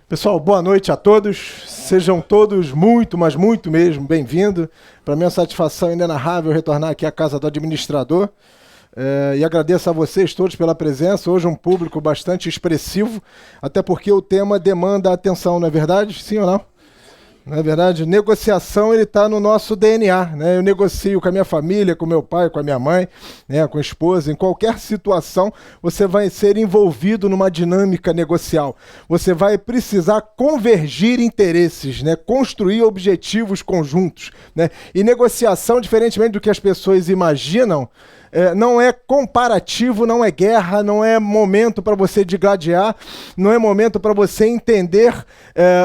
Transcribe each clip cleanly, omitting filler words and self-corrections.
Pessoal, boa noite a todos. Sejam todos muito, mas muito mesmo bem-vindos. Para mim é uma satisfação inenarrável retornar aqui à casa do administrador. E agradeço a vocês todos pela presença. Hoje um público bastante expressivo, até porque o tema demanda atenção, não é verdade? Sim ou não? Não é verdade? Negociação, ele está no nosso DNA, né? Eu negocio com a minha família, com meu pai, com a minha mãe, né? Com a esposa. Em qualquer situação, você vai ser envolvido numa dinâmica negocial. Você vai precisar convergir interesses, né? Construir objetivos conjuntos, né? E negociação, diferentemente do que as pessoas imaginam, não é comparativo, não é guerra, não é momento para você digladiar, não é momento para você entender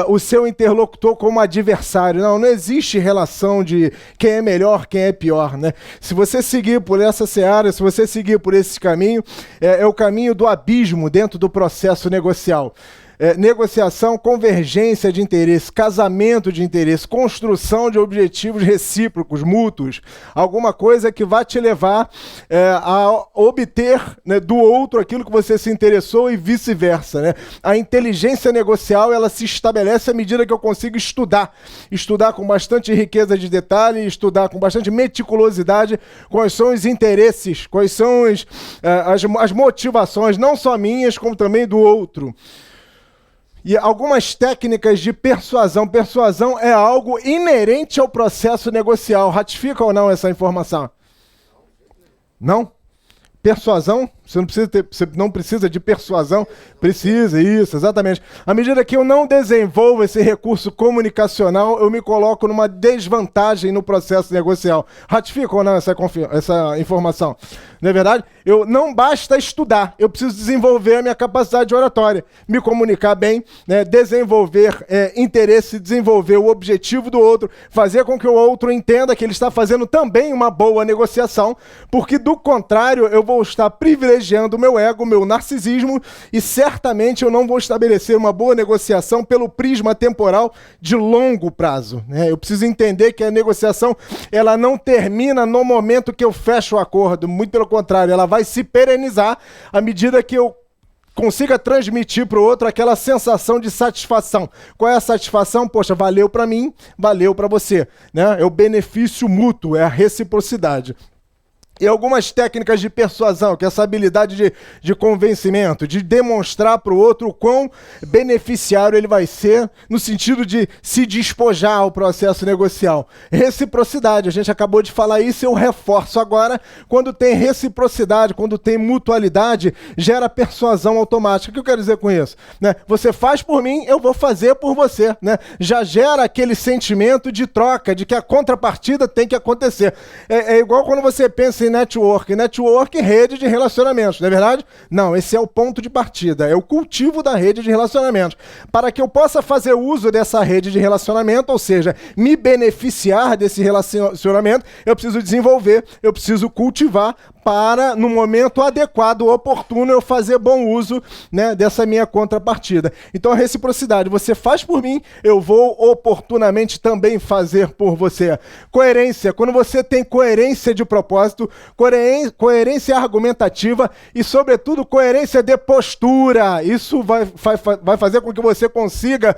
o seu interlocutor como adversário. Não existe relação de quem é melhor, quem é pior, né? Se você seguir por essa seara, se você seguir por esse caminho, é o caminho do abismo dentro do processo negocial. Negociação, convergência de interesse, casamento de interesse, construção de objetivos recíprocos, mútuos, alguma coisa que vai te levar a obter, né, do outro aquilo que você se interessou e vice-versa, né? A inteligência negocial, ela se estabelece à medida que eu consigo estudar com bastante riqueza de detalhe, estudar com bastante meticulosidade quais são os interesses, quais são as motivações, não só minhas, como também do outro. E algumas técnicas de persuasão. Persuasão é algo inerente ao processo negocial. Ratifica ou não essa informação? Não? Persuasão? Você não precisa de persuasão? Precisa, isso, exatamente. À medida que eu não desenvolvo esse recurso comunicacional, eu me coloco numa desvantagem no processo negocial. Ratifica ou não essa informação? Não é verdade? Não basta estudar, eu preciso desenvolver a minha capacidade de oratória, me comunicar bem, né, desenvolver interesse, desenvolver o objetivo do outro, fazer com que o outro entenda que ele está fazendo também uma boa negociação, porque do contrário eu vou estar privilegiando o meu ego, o meu narcisismo, e certamente eu não vou estabelecer uma boa negociação pelo prisma temporal de longo prazo, né? Eu preciso entender que a negociação ela não termina no momento que eu fecho o acordo, muito pelo contrário, ela vai se perenizar à medida que eu consiga transmitir para o outro aquela sensação de satisfação. Qual é a satisfação? Poxa, valeu para mim, valeu para você, né? É o benefício mútuo, é a reciprocidade. E algumas técnicas de persuasão, que é essa habilidade de convencimento, de demonstrar para o outro o quão beneficiário ele vai ser, no sentido de se despojar ao processo negocial. Reciprocidade, a gente acabou de falar isso, eu reforço agora. Quando tem reciprocidade, quando tem mutualidade, gera persuasão automática. O que eu quero dizer com isso? Né? Você faz por mim, eu vou fazer por você. Né? Já gera aquele sentimento de troca, de que a contrapartida tem que acontecer. É igual quando você pensa em network, rede de relacionamentos, não é verdade? Não, esse é o ponto de partida, é o cultivo da rede de relacionamentos. Para que eu possa fazer uso dessa rede de relacionamento, ou seja, me beneficiar desse relacionamento, eu preciso desenvolver, eu preciso cultivar para, no momento adequado, oportuno, eu fazer bom uso, né, dessa minha contrapartida. Então a reciprocidade, você faz por mim, eu vou oportunamente também fazer por você. Coerência, quando você tem coerência de propósito, coerência argumentativa e, sobretudo, coerência de postura. Isso vai fazer com que você consiga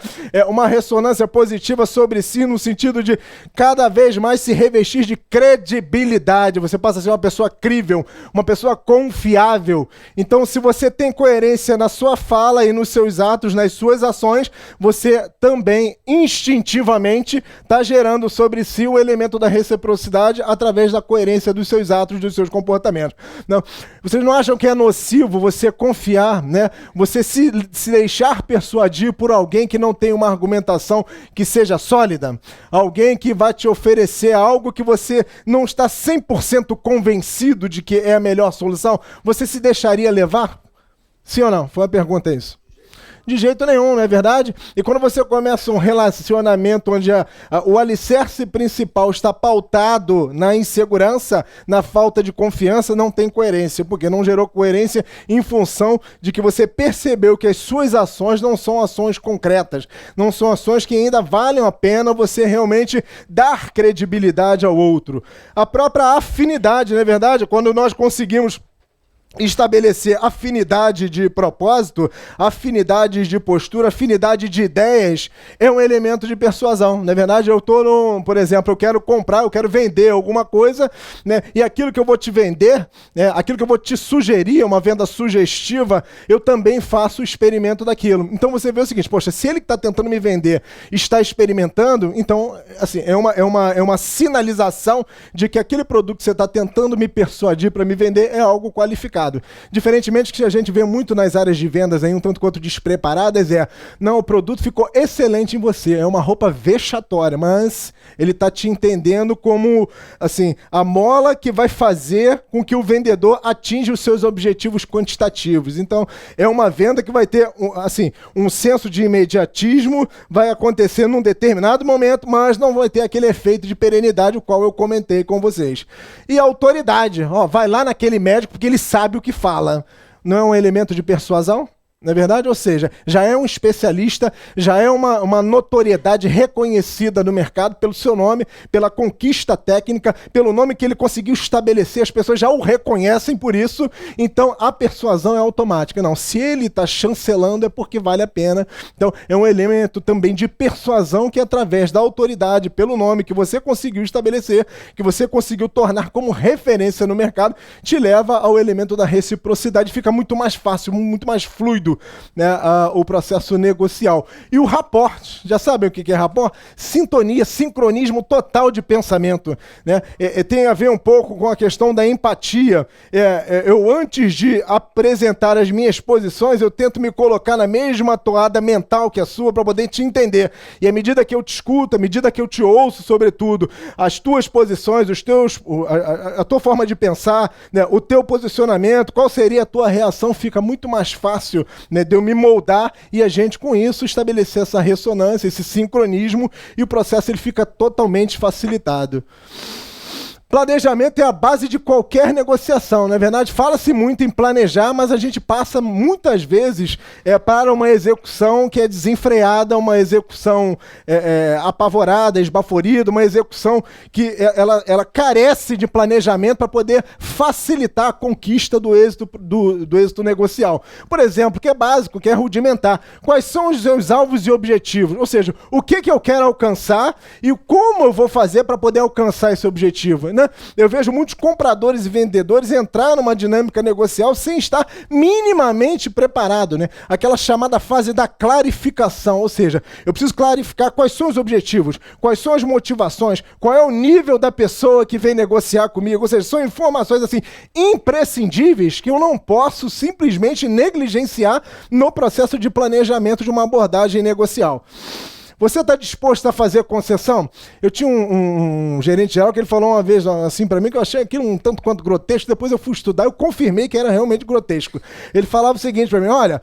uma ressonância positiva sobre si, no sentido de cada vez mais se revestir de credibilidade. Você passa a ser uma pessoa crível, uma pessoa confiável. Então, se você tem coerência na sua fala e nos seus atos, nas suas ações, você também, instintivamente, está gerando sobre si o elemento da reciprocidade através da coerência dos seus atos, dos seus comportamentos. Não, vocês não acham que é nocivo você confiar, né? Você se deixar persuadir por alguém que não tem uma argumentação que seja sólida? Alguém que vai te oferecer algo que você não está 100% convencido de que é a melhor solução? Você se deixaria levar? Sim ou não? Foi uma pergunta isso. De jeito nenhum, não é verdade? E quando você começa um relacionamento onde o alicerce principal está pautado na insegurança, na falta de confiança, não tem coerência, porque não gerou coerência em função de que você percebeu que as suas ações não são ações concretas, não são ações que ainda valem a pena você realmente dar credibilidade ao outro. A própria afinidade, não é verdade? Quando nós conseguimos estabelecer afinidade de propósito, afinidade de postura, afinidade de ideias, é um elemento de persuasão. Na verdade, eu estou, por exemplo, eu quero comprar, eu quero vender alguma coisa, né? E aquilo que eu vou te vender, né? Aquilo que eu vou te sugerir, uma venda sugestiva, eu também faço o experimento daquilo. Então você vê o seguinte, poxa, se ele que está tentando me vender está experimentando, então, assim, é uma sinalização de que aquele produto que você está tentando me persuadir para me vender é algo qualificado. Diferentemente que a gente vê muito nas áreas de vendas aí, um tanto quanto despreparadas, não, o produto ficou excelente em você, é uma roupa vexatória, mas ele está te entendendo como, assim, a mola que vai fazer com que o vendedor atinja os seus objetivos quantitativos. Então, é uma venda que vai ter, assim, um senso de imediatismo, vai acontecer num determinado momento, mas não vai ter aquele efeito de perenidade, o qual eu comentei com vocês. E a autoridade, vai lá naquele médico porque ele sabe o que fala. Não é um elemento de persuasão? Não é verdade? Ou seja, já é um especialista, já é uma notoriedade reconhecida no mercado pelo seu nome, pela conquista técnica, pelo nome que ele conseguiu estabelecer, as pessoas já o reconhecem por isso, então a persuasão é automática. Não, se ele está chancelando é porque vale a pena. Então é um elemento também de persuasão que através da autoridade, pelo nome que você conseguiu estabelecer, que você conseguiu tornar como referência no mercado, te leva ao elemento da reciprocidade, fica muito mais fácil, muito mais fluido, né, o processo negocial. E o rapport, já sabem o que é rapport? Sintonia, sincronismo total de pensamento, né? Tem a ver um pouco com a questão da empatia. Eu, antes de apresentar as minhas posições, eu tento me colocar na mesma toada mental que a sua para poder te entender. E à medida que eu te escuto, à medida que eu te ouço, sobretudo, as tuas posições, a tua forma de pensar, né, o teu posicionamento, qual seria a tua reação, fica muito mais fácil, né, de eu me moldar e a gente com isso estabelecer essa ressonância, esse sincronismo, e o processo ele fica totalmente facilitado. Planejamento é a base de qualquer negociação, não é verdade? Fala-se muito em planejar, mas a gente passa muitas vezes para uma execução que é desenfreada, uma execução apavorada, esbaforida, uma execução que ela carece de planejamento para poder facilitar a conquista do êxito negocial. Por exemplo, que é básico, que é rudimentar. Quais são os seus alvos e objetivos? Ou seja, o que eu quero alcançar e como eu vou fazer para poder alcançar esse objetivo, né? Eu vejo muitos compradores e vendedores entrar numa dinâmica negocial sem estar minimamente preparado, né? Aquela chamada fase da clarificação, ou seja, eu preciso clarificar quais são os objetivos, quais são as motivações, qual é o nível da pessoa que vem negociar comigo, ou seja, são informações assim imprescindíveis que eu não posso simplesmente negligenciar no processo de planejamento de uma abordagem negocial. Você está disposto a fazer concessão? Eu tinha um gerente geral que ele falou uma vez assim para mim, que eu achei aquilo um tanto quanto grotesco, depois eu fui estudar, eu confirmei que era realmente grotesco. Ele falava o seguinte para mim, olha,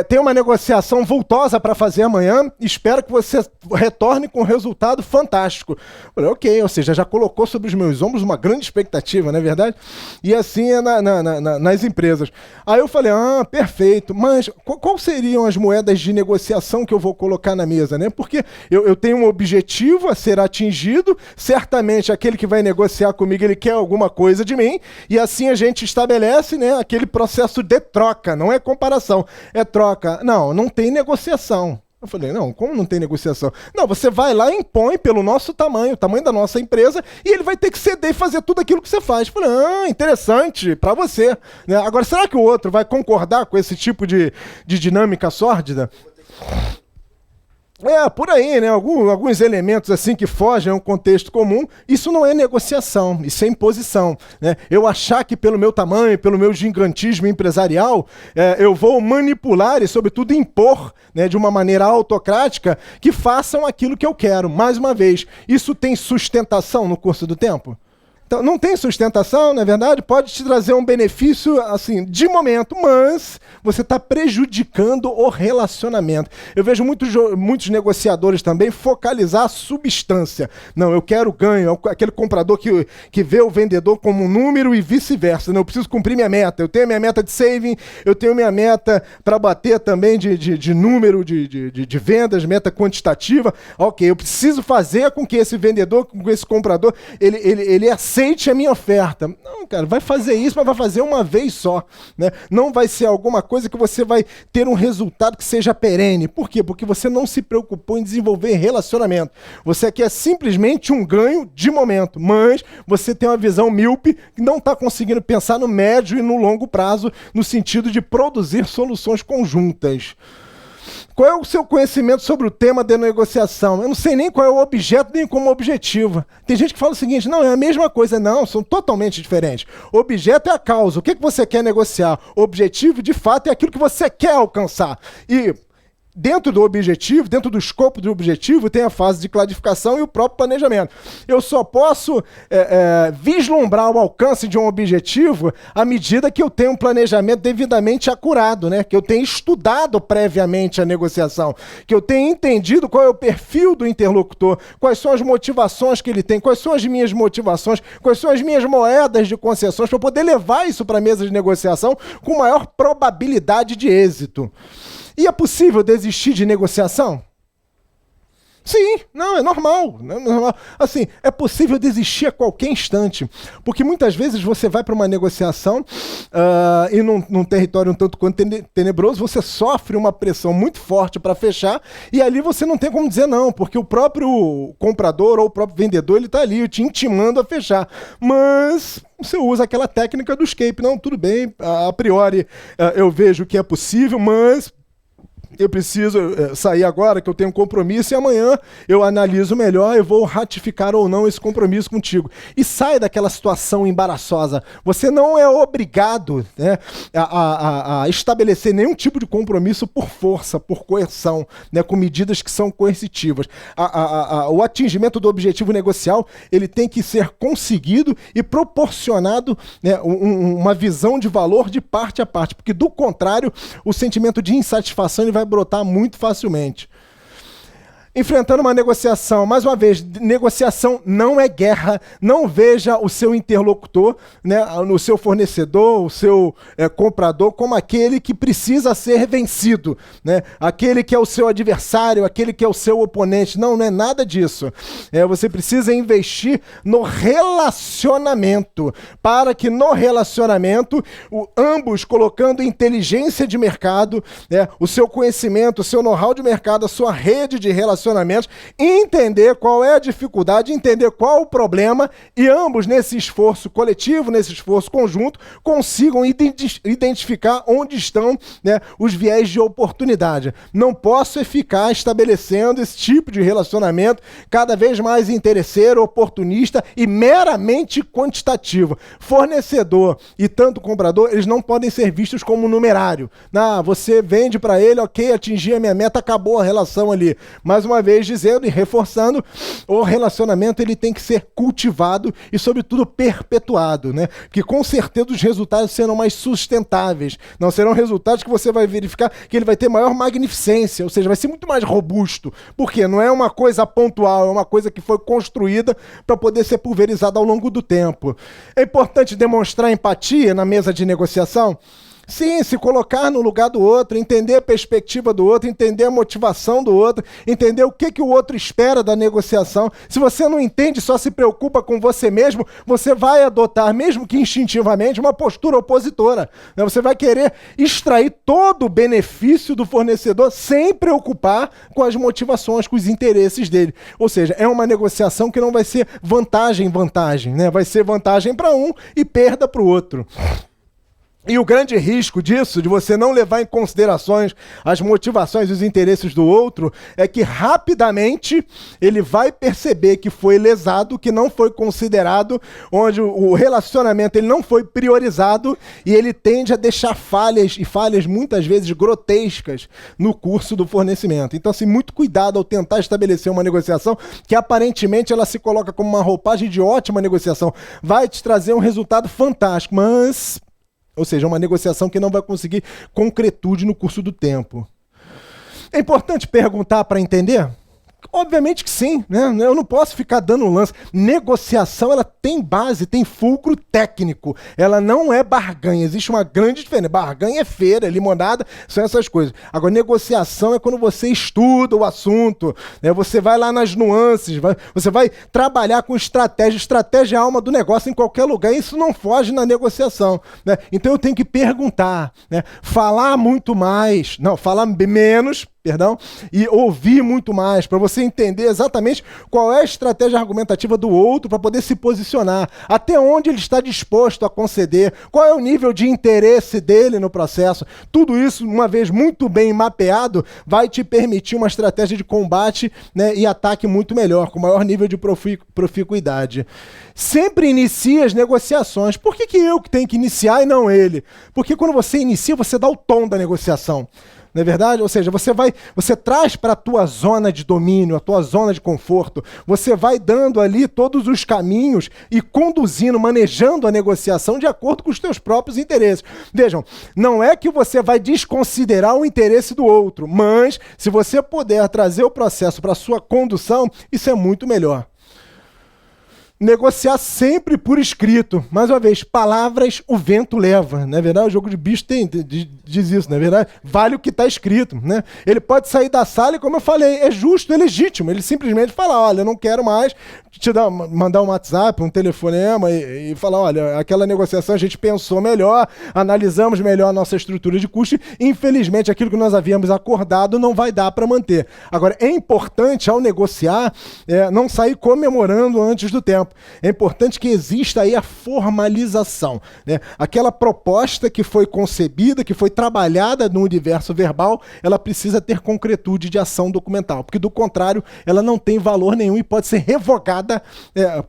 tem uma negociação vultosa para fazer amanhã, espero que você retorne com um resultado fantástico. Eu falei, ok, ou seja, já colocou sobre os meus ombros uma grande expectativa, não é verdade? E assim é nas empresas. Aí eu falei, perfeito, mas quais seriam as moedas de negociação que eu vou colocar na mesa, né? Porque eu tenho um objetivo a ser atingido, certamente aquele que vai negociar comigo, ele quer alguma coisa de mim, e assim a gente estabelece, né, aquele processo de troca, não é comparação, é troca. Não tem negociação. Eu falei, não, como não tem negociação? Não, você vai lá e impõe pelo nosso tamanho, o tamanho da nossa empresa, e ele vai ter que ceder e fazer tudo aquilo que você faz. Eu falei, interessante, para você, né? Agora, será que o outro vai concordar com esse tipo de dinâmica sórdida? Por aí, né? Alguns elementos assim que fogem ao contexto comum, isso não é negociação, isso é imposição, né? Eu achar que pelo meu tamanho, pelo meu gigantismo empresarial, eu vou manipular e, sobretudo, impor, né, de uma maneira autocrática que façam aquilo que eu quero. Mais uma vez, isso tem sustentação no curso do tempo? Então, não tem sustentação, não é verdade? Pode te trazer um benefício, assim, de momento, mas você está prejudicando o relacionamento. Eu vejo muitos negociadores também focalizar a substância. Não, eu quero ganho. Aquele comprador que vê o vendedor como um número e vice-versa. Não, eu preciso cumprir minha meta. Eu tenho minha meta de saving, eu tenho minha meta para bater também de número de vendas, meta quantitativa. Ok, eu preciso fazer com que esse vendedor, com que esse comprador, ele acerte aceite a minha oferta. Não, cara, vai fazer isso, mas vai fazer uma vez só, né? Não vai ser alguma coisa que você vai ter um resultado que seja perene. Por quê? Porque você não se preocupou em desenvolver relacionamento. Você quer simplesmente um ganho de momento, mas você tem uma visão míope que não está conseguindo pensar no médio e no longo prazo, no sentido de produzir soluções conjuntas. Qual é o seu conhecimento sobre o tema de negociação? Eu não sei nem qual é o objeto, nem como objetivo. Tem gente que fala o seguinte, não, é a mesma coisa. Não, são totalmente diferentes. O objeto é a causa. O que você quer negociar? O objetivo, de fato, é aquilo que você quer alcançar. E dentro do objetivo, dentro do escopo do objetivo, tem a fase de clarificação e o próprio planejamento. Eu só posso vislumbrar o alcance de um objetivo à medida que eu tenho um planejamento devidamente acurado, né? Que eu tenho estudado previamente a negociação, que eu tenho entendido qual é o perfil do interlocutor, quais são as motivações que ele tem, quais são as minhas motivações, quais são as minhas moedas de concessões, para poder levar isso para a mesa de negociação com maior probabilidade de êxito. E é possível desistir de negociação? Sim, não, é normal. Assim, é possível desistir a qualquer instante. Porque muitas vezes você vai para uma negociação e num território um tanto quanto tenebroso, você sofre uma pressão muito forte para fechar e ali você não tem como dizer não, porque o próprio comprador ou o próprio vendedor, ele está ali te intimando a fechar. Mas você usa aquela técnica do escape. Não, tudo bem, a priori eu vejo que é possível, mas eu preciso sair agora, que eu tenho um compromisso, e amanhã eu analiso melhor, eu vou ratificar ou não esse compromisso contigo. E sai daquela situação embaraçosa. Você não é obrigado, né, a estabelecer nenhum tipo de compromisso por força, por coerção, né, com medidas que são coercitivas. O atingimento do objetivo negocial, ele tem que ser conseguido e proporcionado, né, uma visão de valor de parte a parte, porque do contrário, o sentimento de insatisfação ele vai brotar muito facilmente. Enfrentando uma negociação, mais uma vez, negociação não é guerra, não veja o seu interlocutor, né, o seu fornecedor, o seu comprador, como aquele que precisa ser vencido, né, aquele que é o seu adversário, aquele que é o seu oponente. Não, não é nada disso. Você precisa investir no relacionamento, para que no relacionamento, ambos colocando inteligência de mercado, né, o seu conhecimento, o seu know-how de mercado, a sua rede de relacionamentos, entender qual é a dificuldade, entender qual o problema e ambos nesse esforço coletivo, nesse esforço conjunto, consigam identificar onde estão, né, os viés de oportunidade. Não posso ficar estabelecendo esse tipo de relacionamento cada vez mais interesseiro, oportunista e meramente quantitativo. Fornecedor e tanto comprador, eles não podem ser vistos como numerário. Você vende para ele, ok, atingi a minha meta, acabou a relação ali. Mais uma vez dizendo e reforçando, o relacionamento ele tem que ser cultivado e, sobretudo, perpetuado, né? Que com certeza os resultados serão mais sustentáveis. Não serão resultados que você vai verificar que ele vai ter maior magnificência, ou seja, vai ser muito mais robusto. Por quê? Não é uma coisa pontual, é uma coisa que foi construída para poder ser pulverizada ao longo do tempo. É importante demonstrar empatia na mesa de negociação? Sim, se colocar no lugar do outro, entender a perspectiva do outro, entender a motivação do outro, entender o que o outro espera da negociação. Se você não entende, só se preocupa com você mesmo, você vai adotar, mesmo que instintivamente, uma postura opositora. Você vai querer extrair todo o benefício do fornecedor sem preocupar com as motivações, com os interesses dele. Ou seja, é uma negociação que não vai ser vantagem-vantagem, né? Vai ser vantagem para um e perda para o outro. E o grande risco disso, de você não levar em considerações as motivações e os interesses do outro, é que rapidamente ele vai perceber que foi lesado, que não foi considerado, onde o relacionamento ele não foi priorizado e ele tende a deixar falhas, e falhas muitas vezes grotescas, no curso do fornecimento. Então, assim, muito cuidado ao tentar estabelecer uma negociação que aparentemente ela se coloca como uma roupagem de ótima negociação. Vai te trazer um resultado fantástico, mas... Ou seja, uma negociação que não vai conseguir concretude no curso do tempo. É importante perguntar para entender? Obviamente que sim, né? Eu não posso ficar dando um lance. Negociação, ela tem base, tem fulcro técnico. Ela não é barganha. Existe uma grande diferença. Barganha é feira, limonada, são essas coisas. Agora, negociação é quando você estuda o assunto, né? Você vai lá nas nuances, você vai trabalhar com estratégia. Estratégia é a alma do negócio em qualquer lugar. Isso não foge na negociação, né? Então eu tenho que perguntar, né? Falar muito mais, não, falar menos, perdão, e ouvir muito mais, para você entender exatamente qual é a estratégia argumentativa do outro, para poder se posicionar, até onde ele está disposto a conceder, qual é o nível de interesse dele no processo. Tudo isso, uma vez muito bem mapeado, vai te permitir uma estratégia de combate, né, e ataque muito melhor, com maior nível de proficuidade. Sempre inicie as negociações. Por que eu que tenho que iniciar e não ele? Porque quando você inicia, você dá o tom da negociação. Não é verdade? Ou seja, você traz para a tua zona de domínio, a tua zona de conforto, você vai dando ali todos os caminhos e conduzindo, manejando a negociação de acordo com os teus próprios interesses. Vejam, não é que você vai desconsiderar o interesse do outro, mas se você puder trazer o processo para a sua condução, isso é muito melhor. Negociar sempre por escrito. Mais uma vez, palavras o vento leva. Não é verdade? O jogo de bicho diz isso, não é verdade? Vale o que está escrito, né? Ele pode sair da sala e, como eu falei, é justo, é legítimo. Ele simplesmente fala, olha, eu não quero mais mandar um WhatsApp, um telefonema e falar, olha, aquela negociação a gente pensou melhor, analisamos melhor a nossa estrutura de custo e, infelizmente, aquilo que nós havíamos acordado não vai dar para manter. Agora, é importante, ao negociar, não sair comemorando antes do tempo. É importante que exista aí a formalização, né? Aquela proposta que foi concebida, que foi trabalhada no universo verbal, ela precisa ter concretude de ação documental, porque do contrário, ela não tem valor nenhum e pode ser revogada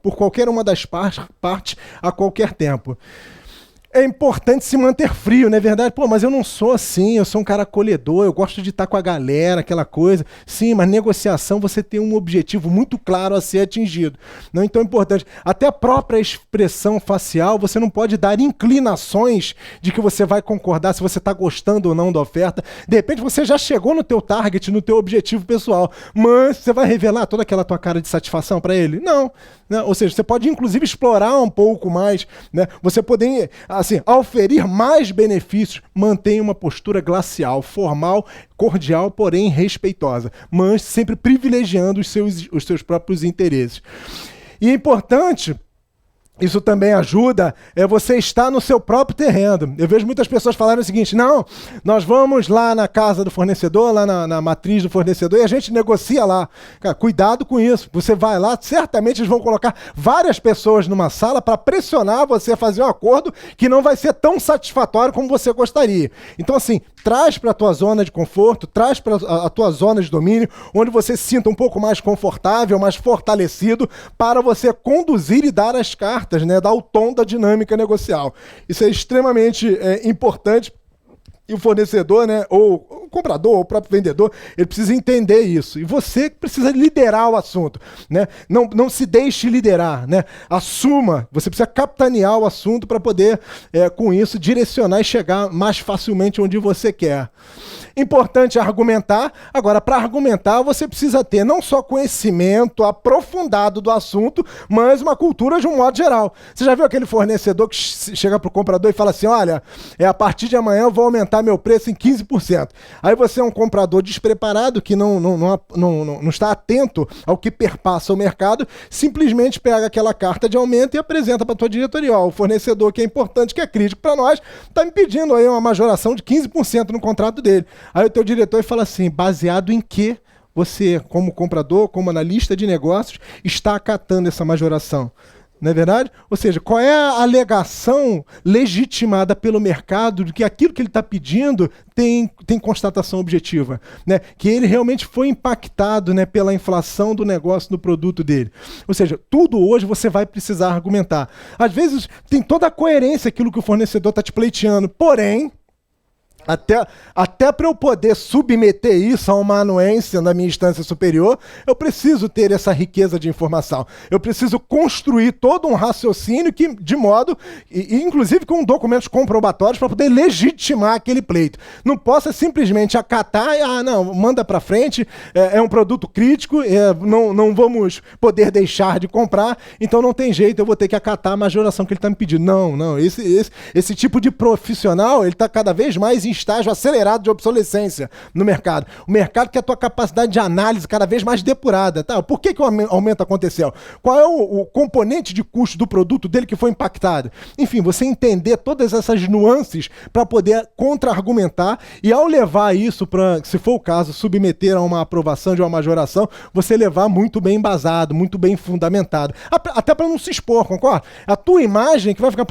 por qualquer uma das partes a qualquer tempo. É importante se manter frio, não é verdade? Pô, mas eu não sou assim, eu sou um cara acolhedor, eu gosto de estar com a galera, aquela coisa. Sim, mas negociação você tem um objetivo muito claro a ser atingido. Não, então é importante. Até a própria expressão facial, você não pode dar inclinações de que você vai concordar se você está gostando ou não da oferta. De repente você já chegou no teu target, no teu objetivo pessoal, mas você vai revelar toda aquela tua cara de satisfação para ele? Não. Né? Ou seja, você pode inclusive explorar um pouco mais, né? Você poder, assim, ao oferir mais benefícios, mantenha uma postura glacial, formal, cordial, porém respeitosa, mas sempre privilegiando os seus próprios interesses. E é importante, isso também ajuda, você estar no seu próprio terreno. Eu vejo muitas pessoas falarem o seguinte, não, nós vamos lá na casa do fornecedor, lá na matriz do fornecedor, e a gente negocia lá. Cara, cuidado com isso. Você vai lá, certamente eles vão colocar várias pessoas numa sala para pressionar você a fazer um acordo que não vai ser tão satisfatório como você gostaria. Então, assim, traz para a tua zona de conforto, traz para a tua zona de domínio, onde você se sinta um pouco mais confortável, mais fortalecido, para você conduzir e dar as cartas, né, dar o tom da dinâmica negocial. Isso é extremamente importante. E o fornecedor, né, ou o comprador, ou o próprio vendedor, ele precisa entender isso. E você precisa liderar o assunto, né? Não se deixe liderar, né? Assuma, você precisa capitanear o assunto para poder, com isso, direcionar e chegar mais facilmente onde você quer. Importante argumentar. Agora, para argumentar, você precisa ter não só conhecimento aprofundado do assunto, mas uma cultura de um modo geral. Você já viu aquele fornecedor que chega para o comprador e fala assim, olha, a partir de amanhã eu vou aumentar meu preço em 15%. Aí você é um comprador despreparado, que não está atento ao que perpassa o mercado, simplesmente pega aquela carta de aumento e apresenta para a tua diretoria. Ó, o fornecedor que é importante, que é crítico para nós, está me pedindo aí uma majoração de 15% no contrato dele. Aí o teu diretor fala assim, baseado em que você, como comprador, como analista de negócios, está acatando essa majoração? Não é verdade? Ou seja, qual é a alegação legitimada pelo mercado de que aquilo que ele está pedindo tem constatação objetiva, né? Que ele realmente foi impactado, né, pela inflação do negócio, do produto dele. Ou seja, tudo hoje você vai precisar argumentar. Às vezes tem toda a coerência aquilo que o fornecedor está te pleiteando, porém, Até para eu poder submeter isso a uma anuência na minha instância superior, eu preciso ter essa riqueza de informação. Eu preciso construir todo um raciocínio que, de modo, inclusive com documentos comprobatórios, para poder legitimar aquele pleito. Não posso simplesmente acatar e, não, manda para frente, é um produto crítico, não vamos poder deixar de comprar, então não tem jeito, eu vou ter que acatar a majoração que ele está me pedindo. Não, esse tipo de profissional, ele está cada vez mais em estágio acelerado de obsolescência no mercado. O mercado quer a tua capacidade de análise cada vez mais depurada. Tá? Por que o aumento aconteceu? Qual é o componente de custo do produto dele que foi impactado? Enfim, você entender todas essas nuances para poder contra-argumentar e ao levar isso para, se for o caso, submeter a uma aprovação de uma majoração, você levar muito bem embasado, muito bem fundamentado. Até para não se expor, concorda? A tua imagem que vai ficar,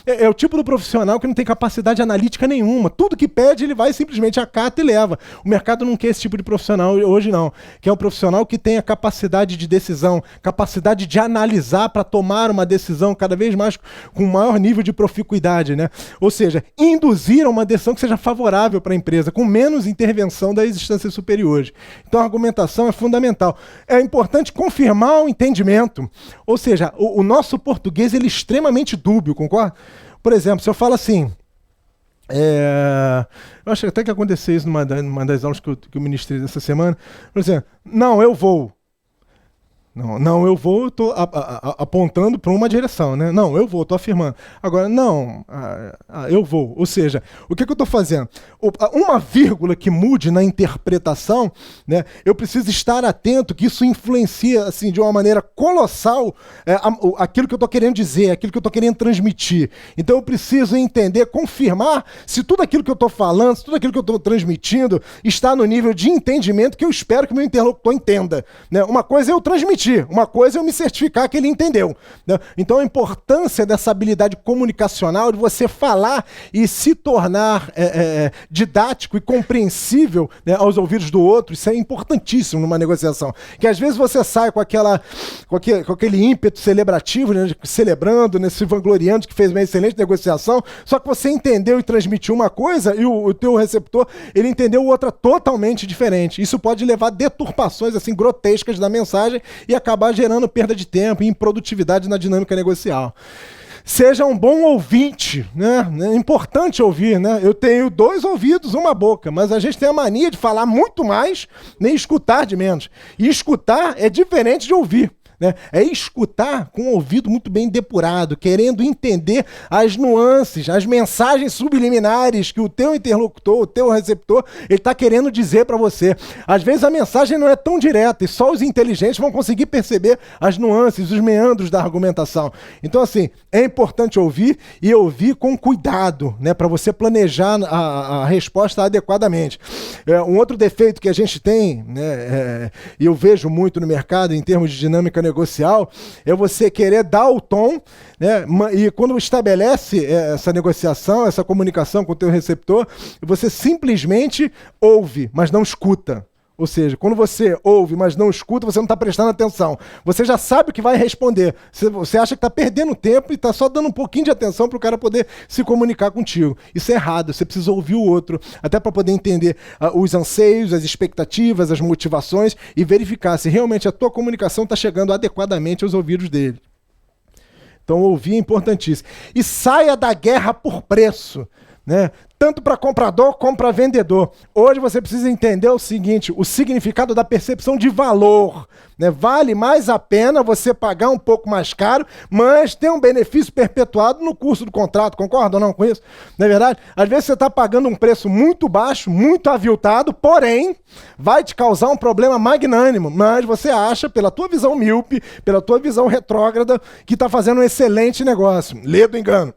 é o tipo do profissional que não tem capacidade analítica nenhuma. Tudo que pede, ele vai simplesmente acata e leva. O mercado não quer esse tipo de profissional hoje, não. Quer um profissional que tenha capacidade de decisão, capacidade de analisar para tomar uma decisão cada vez mais com maior nível de proficuidade, né? Ou seja, induzir a uma decisão que seja favorável para a empresa, com menos intervenção das instâncias superiores. Então a argumentação é fundamental. É importante confirmar o entendimento. Ou seja, o nosso português ele é extremamente dúbio, concorda? Por exemplo, se eu falo assim... eu acho até que aconteceu isso numa das aulas que eu ministrei essa semana. Por exemplo, não, eu vou. Não, eu vou, eu estou apontando para uma direção, né? Não, eu vou, estou afirmando. Agora, não, eu vou. Ou seja, o que eu estou fazendo? Uma vírgula que mude na interpretação, né? Eu preciso estar atento que isso influencia assim, de uma maneira colossal aquilo que eu estou querendo dizer, aquilo que eu estou querendo transmitir. Então eu preciso entender, confirmar se tudo aquilo que eu estou falando, se tudo aquilo que eu estou transmitindo está no nível de entendimento que eu espero que o meu interlocutor entenda, né? Uma coisa é eu transmitir, uma coisa é eu me certificar que ele entendeu, né? Então a importância dessa habilidade comunicacional de você falar e se tornar didático e compreensível, né, aos ouvidos do outro, isso é importantíssimo numa negociação. Que às vezes você sai com aquele ímpeto celebrativo, né, celebrando, né, se vangloriando de que fez uma excelente negociação, só que você entendeu e transmitiu uma coisa e o teu receptor, ele entendeu outra totalmente diferente. Isso pode levar a deturpações assim, grotescas da mensagem e acabar gerando perda de tempo e improdutividade na dinâmica negocial. Seja um bom ouvinte, né? É importante ouvir, né? Eu tenho 2 ouvidos, uma boca, mas a gente tem a mania de falar muito mais nem escutar de menos. E escutar é diferente de ouvir, né? É escutar com o ouvido muito bem depurado, querendo entender as nuances, as mensagens subliminares que o teu interlocutor, o teu receptor, ele está querendo dizer para você. Às vezes a mensagem não é tão direta e só os inteligentes vão conseguir perceber as nuances, os meandros da argumentação. Então, assim, é importante ouvir e ouvir com cuidado, né, para você planejar a resposta adequadamente. Um outro defeito que a gente tem, né, e eu vejo muito no mercado em termos de dinâmica negocial, é você querer dar o tom, né, e quando estabelece essa negociação, essa comunicação com o teu receptor, você simplesmente ouve, mas não escuta. Ou seja, quando você ouve, mas não escuta, você não está prestando atenção. Você já sabe o que vai responder. Você acha que está perdendo tempo e está só dando um pouquinho de atenção para o cara poder se comunicar contigo. Isso é errado. Você precisa ouvir o outro, até para poder entender os anseios, as expectativas, as motivações e verificar se realmente a tua comunicação está chegando adequadamente aos ouvidos dele. Então, ouvir é importantíssimo. E saia da guerra por preço, né? Tanto para comprador como para vendedor. Hoje você precisa entender o seguinte, o significado da percepção de valor, né? Vale mais a pena você pagar um pouco mais caro, mas ter um benefício perpetuado no curso do contrato. Concorda ou não com isso? Não é verdade? Às vezes você está pagando um preço muito baixo, muito aviltado, porém vai te causar um problema magnânimo, mas você acha, pela tua visão míope, pela tua visão retrógrada, que está fazendo um excelente negócio. Lê do engano.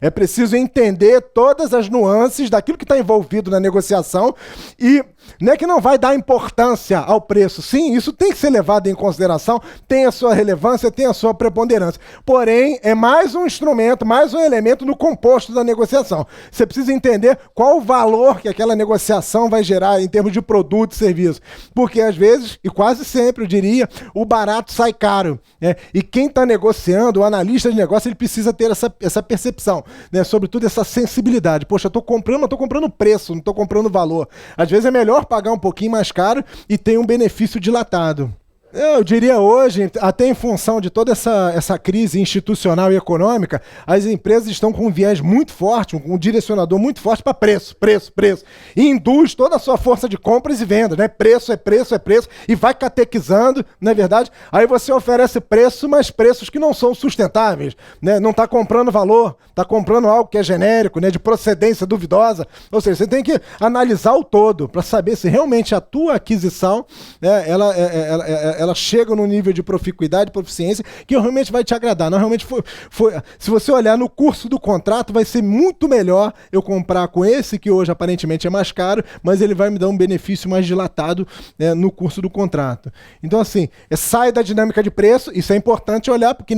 É preciso entender todas as nuances daquilo que está envolvido na negociação e Não é que não vai dar importância ao preço. Sim, isso tem que ser levado em consideração, tem a sua relevância, tem a sua preponderância. Porém, é mais um instrumento, mais um elemento no composto da negociação. Você precisa entender qual o valor que aquela negociação vai gerar em termos de produto e serviço. Porque às vezes, e quase sempre, eu diria, o barato sai caro, né? E quem está negociando, o analista de negócio, ele precisa ter essa percepção, né? Sobretudo essa sensibilidade. Poxa, eu estou comprando preço, não estou comprando valor. Às vezes é melhor pagar um pouquinho mais caro e ter um benefício dilatado. Eu diria hoje, até em função de toda essa crise institucional e econômica, as empresas estão com um viés muito forte, um direcionador muito forte para preço. E induz toda a sua força de compras e vendas, né? Preço, e vai catequizando, não é verdade? Aí você oferece preço, mas preços que não são sustentáveis, né? Não está comprando valor, está comprando algo que é genérico, né? De procedência duvidosa. Ou seja, você tem que analisar o todo para saber se realmente a tua aquisição, né, ela chega no nível de proficuidade, proficiência, que realmente vai te agradar. Não, realmente se você olhar no curso do contrato, vai ser muito melhor eu comprar com esse, que hoje aparentemente é mais caro, mas ele vai me dar um benefício mais dilatado, né, no curso do contrato. Então, assim, sai da dinâmica de preço, isso é importante olhar, porque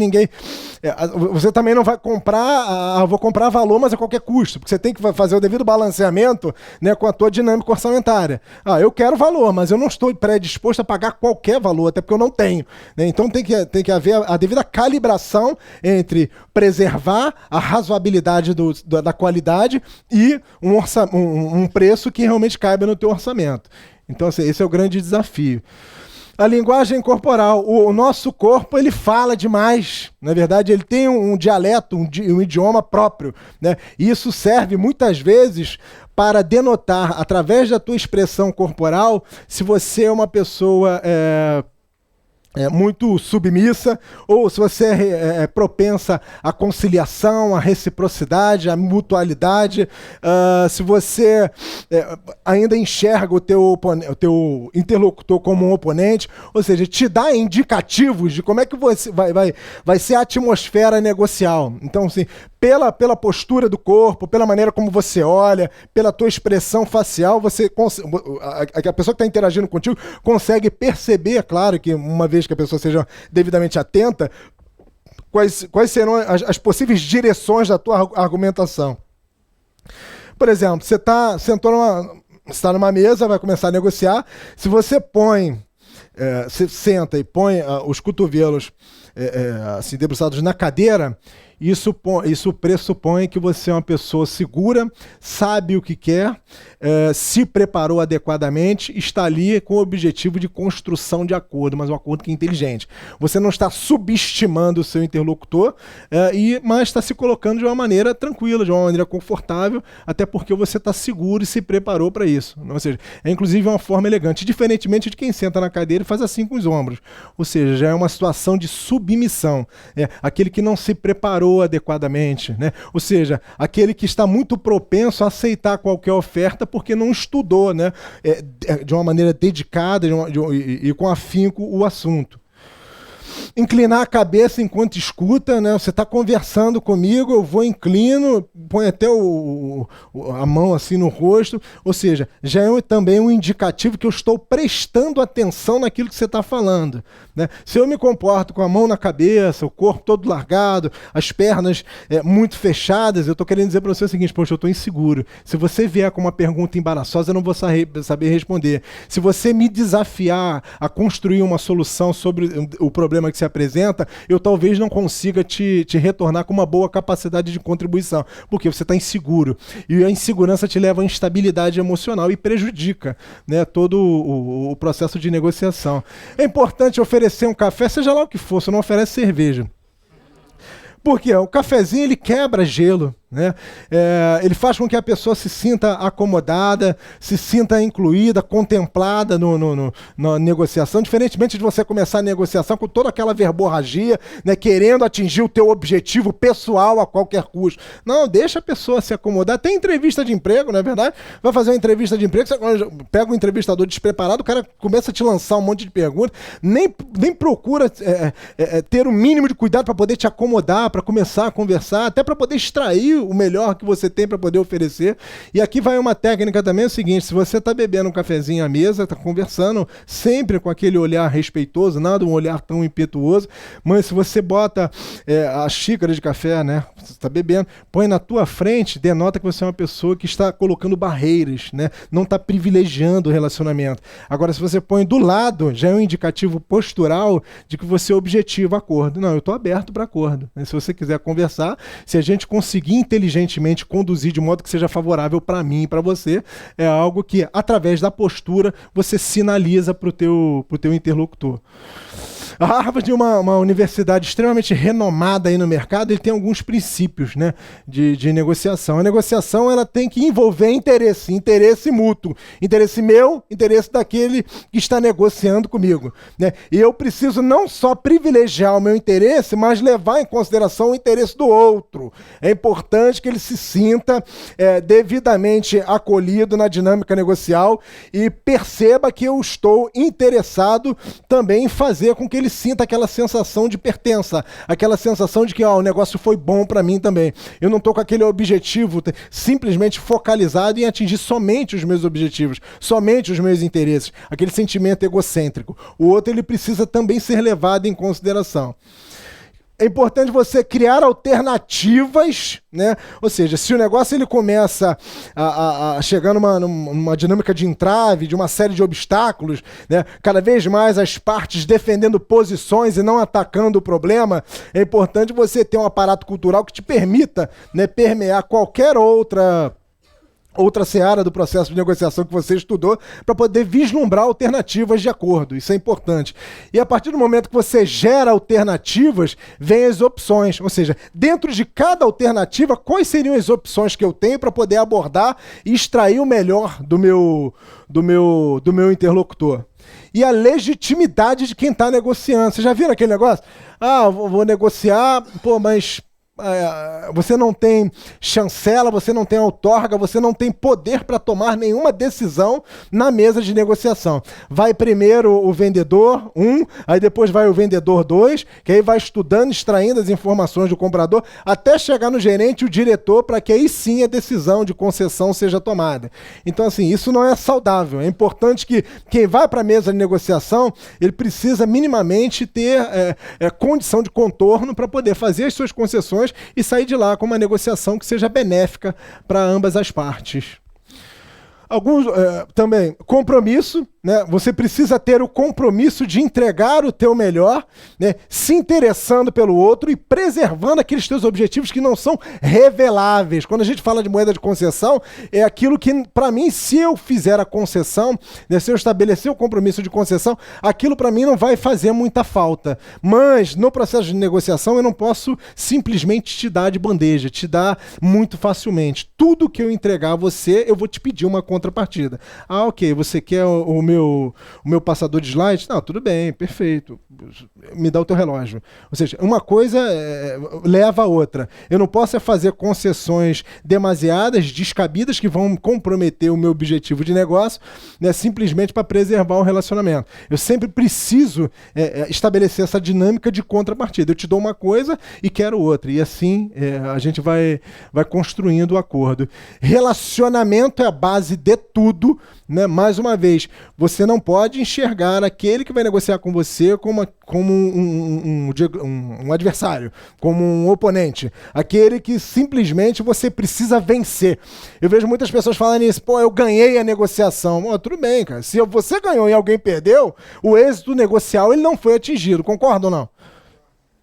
você também não vai comprar, vou comprar valor, mas a qualquer custo, porque você tem que fazer o devido balanceamento, né, com a tua dinâmica orçamentária. Eu quero valor, mas eu não estou predisposto a pagar qualquer valor, até porque eu não tenho, né? Então tem que haver a devida calibração entre preservar a razoabilidade da qualidade e um preço que realmente caiba no teu orçamento. Então, assim, esse é o grande desafio. A linguagem corporal. O nosso corpo, ele fala demais. Na verdade, ele tem um dialeto, um idioma próprio, né? E isso serve muitas vezes para denotar, através da tua expressão corporal, se você é uma pessoa muito submissa, ou se você é propensa à conciliação, à reciprocidade, à mutualidade, se você ainda enxerga o teu interlocutor como um oponente, ou seja, te dá indicativos de como é que vai ser a atmosfera negocial. Então, assim, pela postura do corpo, pela maneira como você olha, pela tua expressão facial, a pessoa que está interagindo contigo consegue perceber, é claro que uma vez que a pessoa seja devidamente atenta, quais serão as possíveis direções da tua argumentação. Por exemplo, você está numa mesa, vai começar a negociar, se você você senta e põe os cotovelos assim, debruçados na cadeira, isso pressupõe que você é uma pessoa segura, sabe o que quer, se preparou adequadamente, está ali com o objetivo de construção de acordo, mas um acordo que é inteligente. Você não está subestimando o seu interlocutor, mas está se colocando de uma maneira tranquila, de uma maneira confortável, até porque você está seguro e se preparou para isso. Ou seja, é inclusive uma forma elegante, diferentemente de quem senta na cadeira e faz assim com os ombros. Ou seja, já é uma situação de submissão. Aquele que não se preparou adequadamente, né? Ou seja, aquele que está muito propenso a aceitar qualquer oferta porque não estudou, né, de uma maneira dedicada e com afinco o assunto. Inclinar a cabeça enquanto escuta, né? Você está conversando comigo, eu inclino, põe até a mão assim no rosto, ou seja, já é também um indicativo que eu estou prestando atenção naquilo que você está falando, né? Se eu me comporto com a mão na cabeça, o corpo todo largado, as pernas muito fechadas, eu estou querendo dizer para você o seguinte: poxa, eu estou inseguro. Se você vier com uma pergunta embaraçosa, eu não vou saber responder. Se você me desafiar a construir uma solução sobre o problema que se apresenta, eu talvez não consiga te retornar com uma boa capacidade de contribuição, porque você está inseguro. E a insegurança te leva à instabilidade emocional e prejudica, né, todo o processo de negociação. É importante oferecer um café, seja lá o que for, você não oferece cerveja. Porque o cafezinho, ele quebra gelo, né? Ele faz com que a pessoa se sinta acomodada, se sinta incluída, contemplada na negociação, diferentemente de você começar a negociação com toda aquela verborragia, né, querendo atingir o teu objetivo pessoal a qualquer custo. Não, deixa a pessoa se acomodar. Tem entrevista de emprego, não é verdade? Vai fazer uma entrevista de emprego, você pega um entrevistador despreparado, o cara começa a te lançar um monte de perguntas, nem procura ter o mínimo de cuidado para poder te acomodar, para começar a conversar, até para poder extrair o melhor que você tem para poder oferecer. E aqui vai uma técnica também, é o seguinte: se você está bebendo um cafezinho à mesa, está conversando sempre com aquele olhar respeitoso, nada um olhar tão impetuoso, mas se você bota a xícara de café, né, você está bebendo, põe na tua frente, denota que você é uma pessoa que está colocando barreiras, né, não está privilegiando o relacionamento. Agora, se você põe do lado, já é um indicativo postural de que você objetiva acordo. Não, eu estou aberto para acordo. Se você quiser conversar, se a gente conseguir inteligentemente conduzir de modo que seja favorável para mim e para você, é algo que, através da postura, você sinaliza para o teu interlocutor. A Harvard é uma universidade extremamente renomada aí no mercado, ele tem alguns princípios, né, de negociação. A negociação ela tem que envolver interesse mútuo. Interesse meu, interesse daquele que está negociando comigo, né? E eu preciso não só privilegiar o meu interesse, mas levar em consideração o interesse do outro. É importante que ele se sinta devidamente acolhido na dinâmica negocial e perceba que eu estou interessado também em fazer com que ele sinta aquela sensação de pertença, aquela sensação de que o negócio foi bom para mim também. Eu não estou com aquele objetivo simplesmente focalizado em atingir somente os meus objetivos, somente os meus interesses, aquele sentimento egocêntrico. O outro ele precisa também ser levado em consideração. É importante você criar alternativas, né? Ou seja, se o negócio ele começa a chegar numa dinâmica de entrave, de uma série de obstáculos, né? Cada vez mais as partes defendendo posições e não atacando o problema, é importante você ter um aparato cultural que te permita, né, permear qualquer outra seara do processo de negociação que você estudou para poder vislumbrar alternativas de acordo. Isso é importante. E a partir do momento que você gera alternativas, vem as opções. Ou seja, dentro de cada alternativa, quais seriam as opções que eu tenho para poder abordar e extrair o melhor do meu interlocutor? E a legitimidade de quem está negociando. Vocês já viram aquele negócio? Vou negociar, mas você não tem chancela, você não tem outorga, você não tem poder para tomar nenhuma decisão na mesa de negociação. Vai primeiro o vendedor 1, aí depois vai o vendedor 2, que aí vai estudando, extraindo as informações do comprador, até chegar no gerente e o diretor, para que aí sim a decisão de concessão seja tomada. Então, assim, isso não é saudável. É importante que quem vai para a mesa de negociação, ele precisa minimamente ter condição de contorno para poder fazer as suas concessões e sair de lá com uma negociação que seja benéfica para ambas as partes. Alguns também, compromisso, né? Você precisa ter o compromisso de entregar o teu melhor, né? Se interessando pelo outro e preservando aqueles teus objetivos que não são reveláveis. Quando a gente fala de moeda de concessão, é aquilo que, para mim, se eu fizer a concessão, né, se eu estabelecer o compromisso de concessão, aquilo para mim não vai fazer muita falta. Mas, no processo de negociação, eu não posso simplesmente te dar de bandeja, te dar muito facilmente. Tudo que eu entregar a você, eu vou te pedir uma contrapartida. Ok, você quer o meu passador de slides? Não, tudo bem, perfeito. Me dá o teu relógio. Ou seja, uma coisa leva a outra. Eu não posso fazer concessões demasiadas, descabidas, que vão comprometer o meu objetivo de negócio, né, simplesmente para preservar o relacionamento. Eu sempre preciso estabelecer essa dinâmica de contrapartida. Eu te dou uma coisa e quero outra. E assim a gente vai construindo o acordo. Relacionamento é a base de tudo, né? Mais uma vez, você não pode enxergar aquele que vai negociar com você como um adversário, como um oponente, aquele que simplesmente você precisa vencer. Eu vejo muitas pessoas falando isso, eu ganhei a negociação. Tudo bem, cara. Se você ganhou e alguém perdeu, o êxito negocial ele não foi atingido, concorda ou não?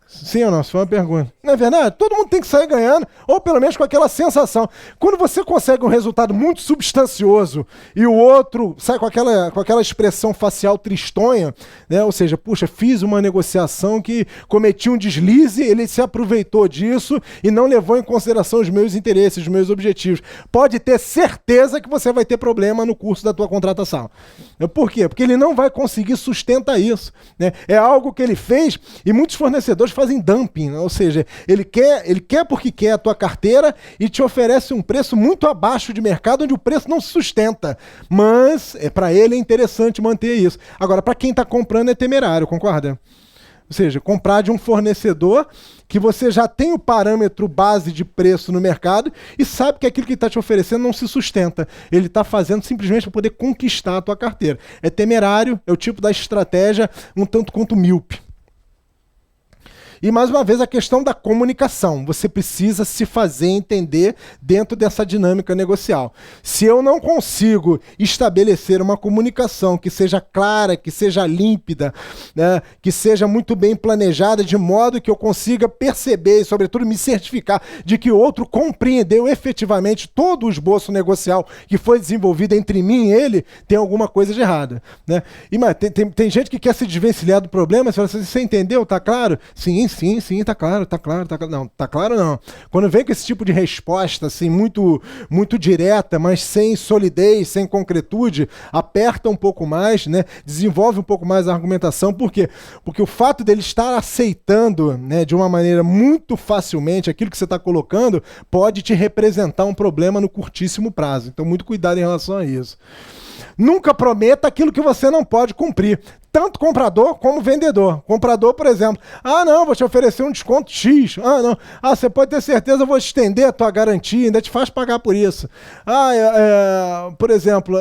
Sim ou não? Isso foi uma pergunta. Não é verdade? Todo mundo tem que sair ganhando, ou pelo menos com aquela sensação. Quando você consegue um resultado muito substancioso e o outro sai com aquela expressão facial tristonha, né? Ou seja, puxa, fiz uma negociação que cometi um deslize, ele se aproveitou disso e não levou em consideração os meus interesses, os meus objetivos. Pode ter certeza que você vai ter problema no curso da tua contratação. Por quê? Porque ele não vai conseguir sustentar isso, né? É algo que ele fez e muitos fornecedores fazem dumping, né? Ou seja, ele quer porque quer a tua carteira e te oferece um preço muito abaixo de mercado, onde o preço não se sustenta. Mas para ele é interessante manter isso. Agora, para quem está comprando é temerário, concorda? Ou seja, comprar de um fornecedor que você já tem o parâmetro base de preço no mercado e sabe que aquilo que ele está te oferecendo não se sustenta. Ele está fazendo simplesmente para poder conquistar a tua carteira. É temerário, é o tipo da estratégia um tanto quanto míope. E, mais uma vez, a questão da comunicação. Você precisa se fazer entender dentro dessa dinâmica negocial. Se eu não consigo estabelecer uma comunicação que seja clara, que seja límpida, né, que seja muito bem planejada, de modo que eu consiga perceber e, sobretudo, me certificar de que o outro compreendeu efetivamente todo o esboço negocial que foi desenvolvido entre mim e ele, tem alguma coisa de errada. Né? E, mas, tem gente que quer se desvencilhar do problema, você fala assim, você entendeu? Tá claro? Sim, tá claro. Não, tá claro não. Quando vem com esse tipo de resposta, assim, muito direta, mas sem solidez, sem concretude, aperta um pouco mais, né? Desenvolve um pouco mais a argumentação. Por quê? Porque o fato dele estar aceitando, né, de uma maneira muito facilmente aquilo que você está colocando, pode te representar um problema no curtíssimo prazo. Então, muito cuidado em relação a isso. Nunca prometa aquilo que você não pode cumprir. Tanto comprador como vendedor. Comprador, por exemplo, não, vou te oferecer um desconto X. Não. Você pode ter certeza, eu vou estender a tua garantia, ainda te faz pagar por isso. Por exemplo,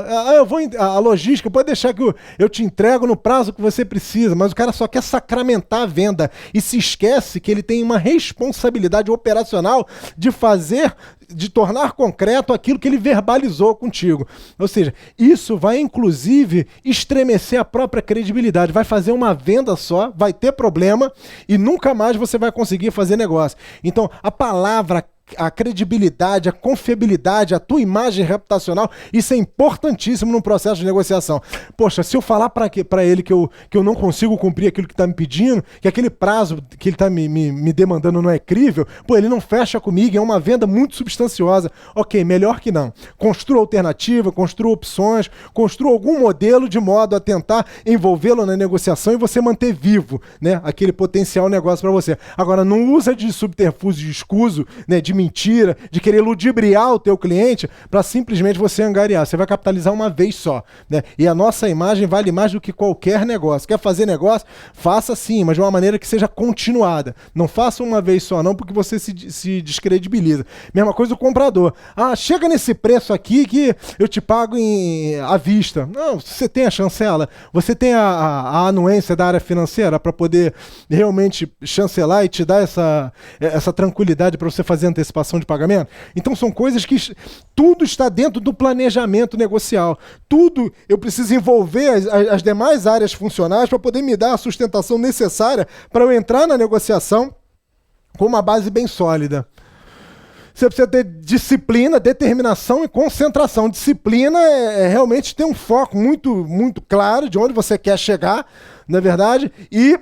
a logística, pode deixar que eu te entrego no prazo que você precisa, mas o cara só quer sacramentar a venda e se esquece que ele tem uma responsabilidade operacional de tornar concreto aquilo que ele verbalizou contigo. Ou seja, isso vai, inclusive, estremecer a própria credibilidade. Vai fazer uma venda só, vai ter problema e nunca mais você vai conseguir fazer negócio. Então, a palavra, a credibilidade, a confiabilidade, a tua imagem reputacional, isso é importantíssimo no processo de negociação. Poxa, se eu falar para ele que eu não consigo cumprir aquilo que está me pedindo, que aquele prazo que ele está me demandando não é crível, ele não fecha comigo, é uma venda muito substanciosa. Ok, melhor que não. Construa alternativa, construa opções, construa algum modelo de modo a tentar envolvê-lo na negociação e você manter vivo, né, aquele potencial negócio para você. Agora, não usa de subterfúgio, de escuso, né, de mentira, de querer ludibriar o teu cliente para simplesmente você angariar. Você vai capitalizar uma vez só, né? E a nossa imagem vale mais do que qualquer negócio. Quer fazer negócio? Faça sim, mas de uma maneira que seja continuada. Não faça uma vez só não, porque você se descredibiliza. Mesma coisa o comprador. Chega nesse preço aqui que eu te pago à vista. Não, você tem a chancela, você tem a anuência da área financeira para poder realmente chancelar e te dar essa tranquilidade para você fazer antecipação de pagamento. Então são coisas que tudo está dentro do planejamento negocial. Tudo eu preciso envolver as demais áreas funcionais para poder me dar a sustentação necessária para eu entrar na negociação com uma base bem sólida. Você precisa ter disciplina, determinação e concentração. Disciplina é realmente ter um foco muito, muito claro de onde você quer chegar, na verdade, e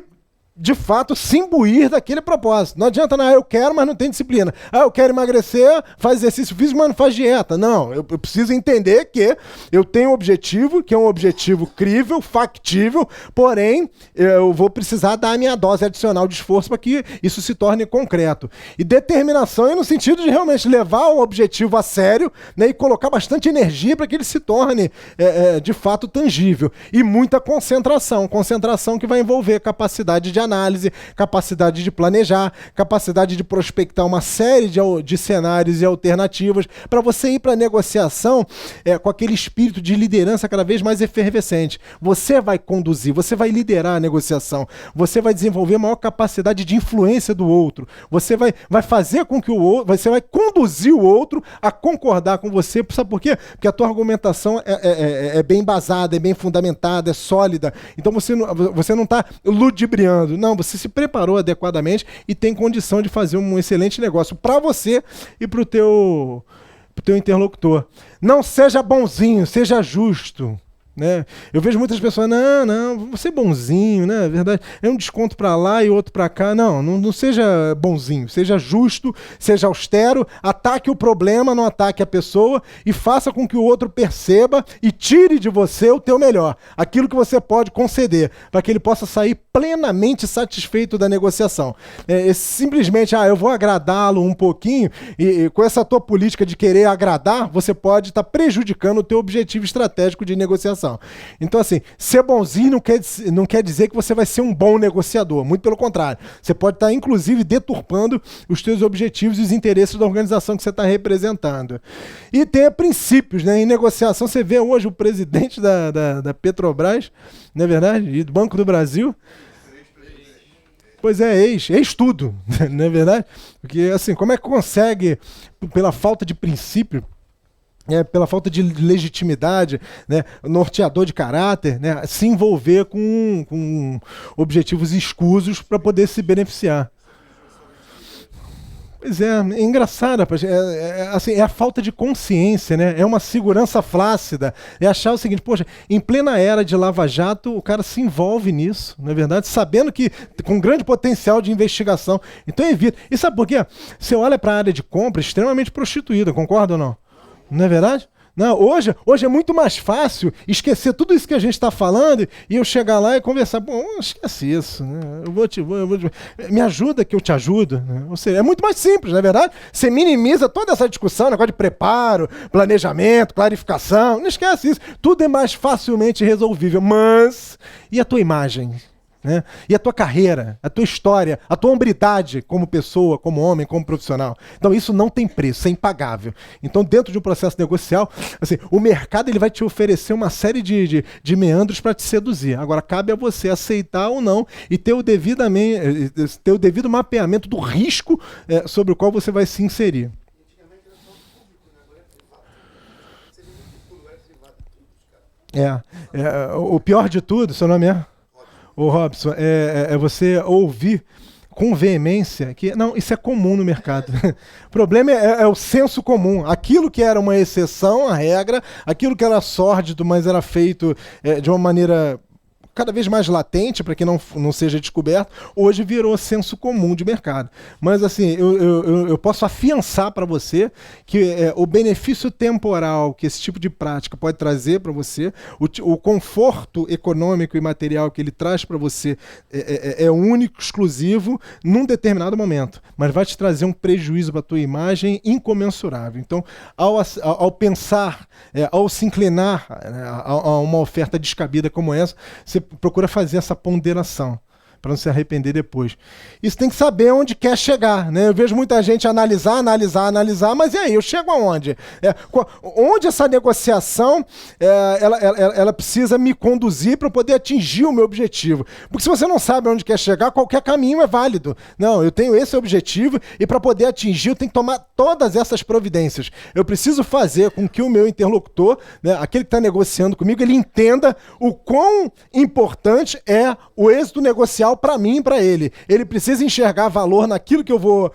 de fato, se imbuir daquele propósito. Não adianta, eu quero, mas não tem disciplina. Eu quero emagrecer, faz exercício físico, mas não faz dieta. Não, eu preciso entender que eu tenho um objetivo, que é um objetivo crível, factível, porém, eu vou precisar dar a minha dose adicional de esforço para que isso se torne concreto. E determinação é no sentido de realmente levar o objetivo a sério, né, e colocar bastante energia para que ele se torne, de fato, tangível. E muita concentração. Concentração que vai envolver capacidade de análise, capacidade de planejar, capacidade de prospectar uma série de cenários e alternativas para você ir para a negociação com aquele espírito de liderança cada vez mais efervescente. Você vai conduzir, você vai liderar a negociação, você vai desenvolver maior capacidade de influência do outro, você vai fazer com que o outro, você vai conduzir o outro a concordar com você. Sabe por quê? Porque a tua argumentação é bem embasada, é bem fundamentada, é sólida. Então você não está ludibriando. Não, você se preparou adequadamente e tem condição de fazer um excelente negócio para você e para o teu interlocutor. Não seja bonzinho, seja justo. Né? Eu vejo muitas pessoas, não, vou ser bonzinho, né? Verdade, é um desconto para lá e outro para cá. Não seja bonzinho, seja justo, seja austero, ataque o problema, não ataque a pessoa e faça com que o outro perceba e tire de você o teu melhor, aquilo que você pode conceder, para que ele possa sair plenamente satisfeito da negociação. Simplesmente, eu vou agradá-lo um pouquinho e com essa tua política de querer agradar, você pode estar prejudicando o teu objetivo estratégico de negociação. negociação. Então, assim, ser bonzinho não quer dizer que você vai ser um bom negociador, muito pelo contrário. Você pode estar, inclusive, deturpando os teus objetivos e os interesses da organização que você está representando. E tem princípios, né? Em negociação, você vê hoje o presidente da Petrobras, não é verdade? E do Banco do Brasil. Pois é, ex tudo, não é verdade? Porque, assim, como é que consegue, pela falta de princípio, pela falta de legitimidade, né, norteador de caráter, né, se envolver com objetivos escusos para poder se beneficiar? Pois é engraçado, rapaz. Assim, é a falta de consciência, né? É uma segurança flácida. É achar o seguinte, poxa, em plena era de Lava Jato, o cara se envolve nisso, não é verdade? Sabendo que com grande potencial de investigação. Então evita. E sabe por quê? Você olha para a área de compra extremamente prostituída, concorda ou não? Não é verdade? Não, hoje é muito mais fácil esquecer tudo isso que a gente está falando e eu chegar lá e conversar. Bom, esquece isso, né? Me ajuda que eu te ajudo. Né? Ou seja, é muito mais simples, não é verdade? Você minimiza toda essa discussão, negócio de preparo, planejamento, clarificação. Não esquece isso. Tudo é mais facilmente resolvível. Mas, e a tua imagem? Né? E a tua carreira, a tua história, a tua hombridade como pessoa, como homem, como profissional. Então isso não tem preço, é impagável. Então dentro de um processo negocial, assim, o mercado ele vai te oferecer uma série de meandros para te seduzir. Agora cabe a você aceitar ou não e ter o devido mapeamento do risco sobre o qual você vai se inserir. O pior de tudo, seu nome é? Ô Robson, é você ouvir com veemência que, não, isso é comum no mercado. O problema é o senso comum. Aquilo que era uma exceção à regra, aquilo que era sórdido, mas era feito de uma maneira cada vez mais latente para que não seja descoberto, hoje virou senso comum de mercado. Mas assim, eu posso afiançar para você que o benefício temporal que esse tipo de prática pode trazer para você, o conforto econômico e material que ele traz para você é único, exclusivo, num determinado momento, mas vai te trazer um prejuízo para a tua imagem incomensurável. Então, ao pensar, ao se inclinar a uma oferta descabida como essa, você procura fazer essa ponderação para não se arrepender depois. Isso tem que saber onde quer chegar, né? Eu vejo muita gente analisar, mas e aí, eu chego aonde? Onde essa negociação ela precisa me conduzir para poder atingir o meu objetivo? Porque se você não sabe onde quer chegar, qualquer caminho é válido. Não, eu tenho esse objetivo e para poder atingir eu tenho que tomar todas essas providências. Eu preciso fazer com que o meu interlocutor, né, aquele que está negociando comigo, ele entenda o quão importante é o êxito negocial para mim e para ele. Ele precisa enxergar valor naquilo que eu vou,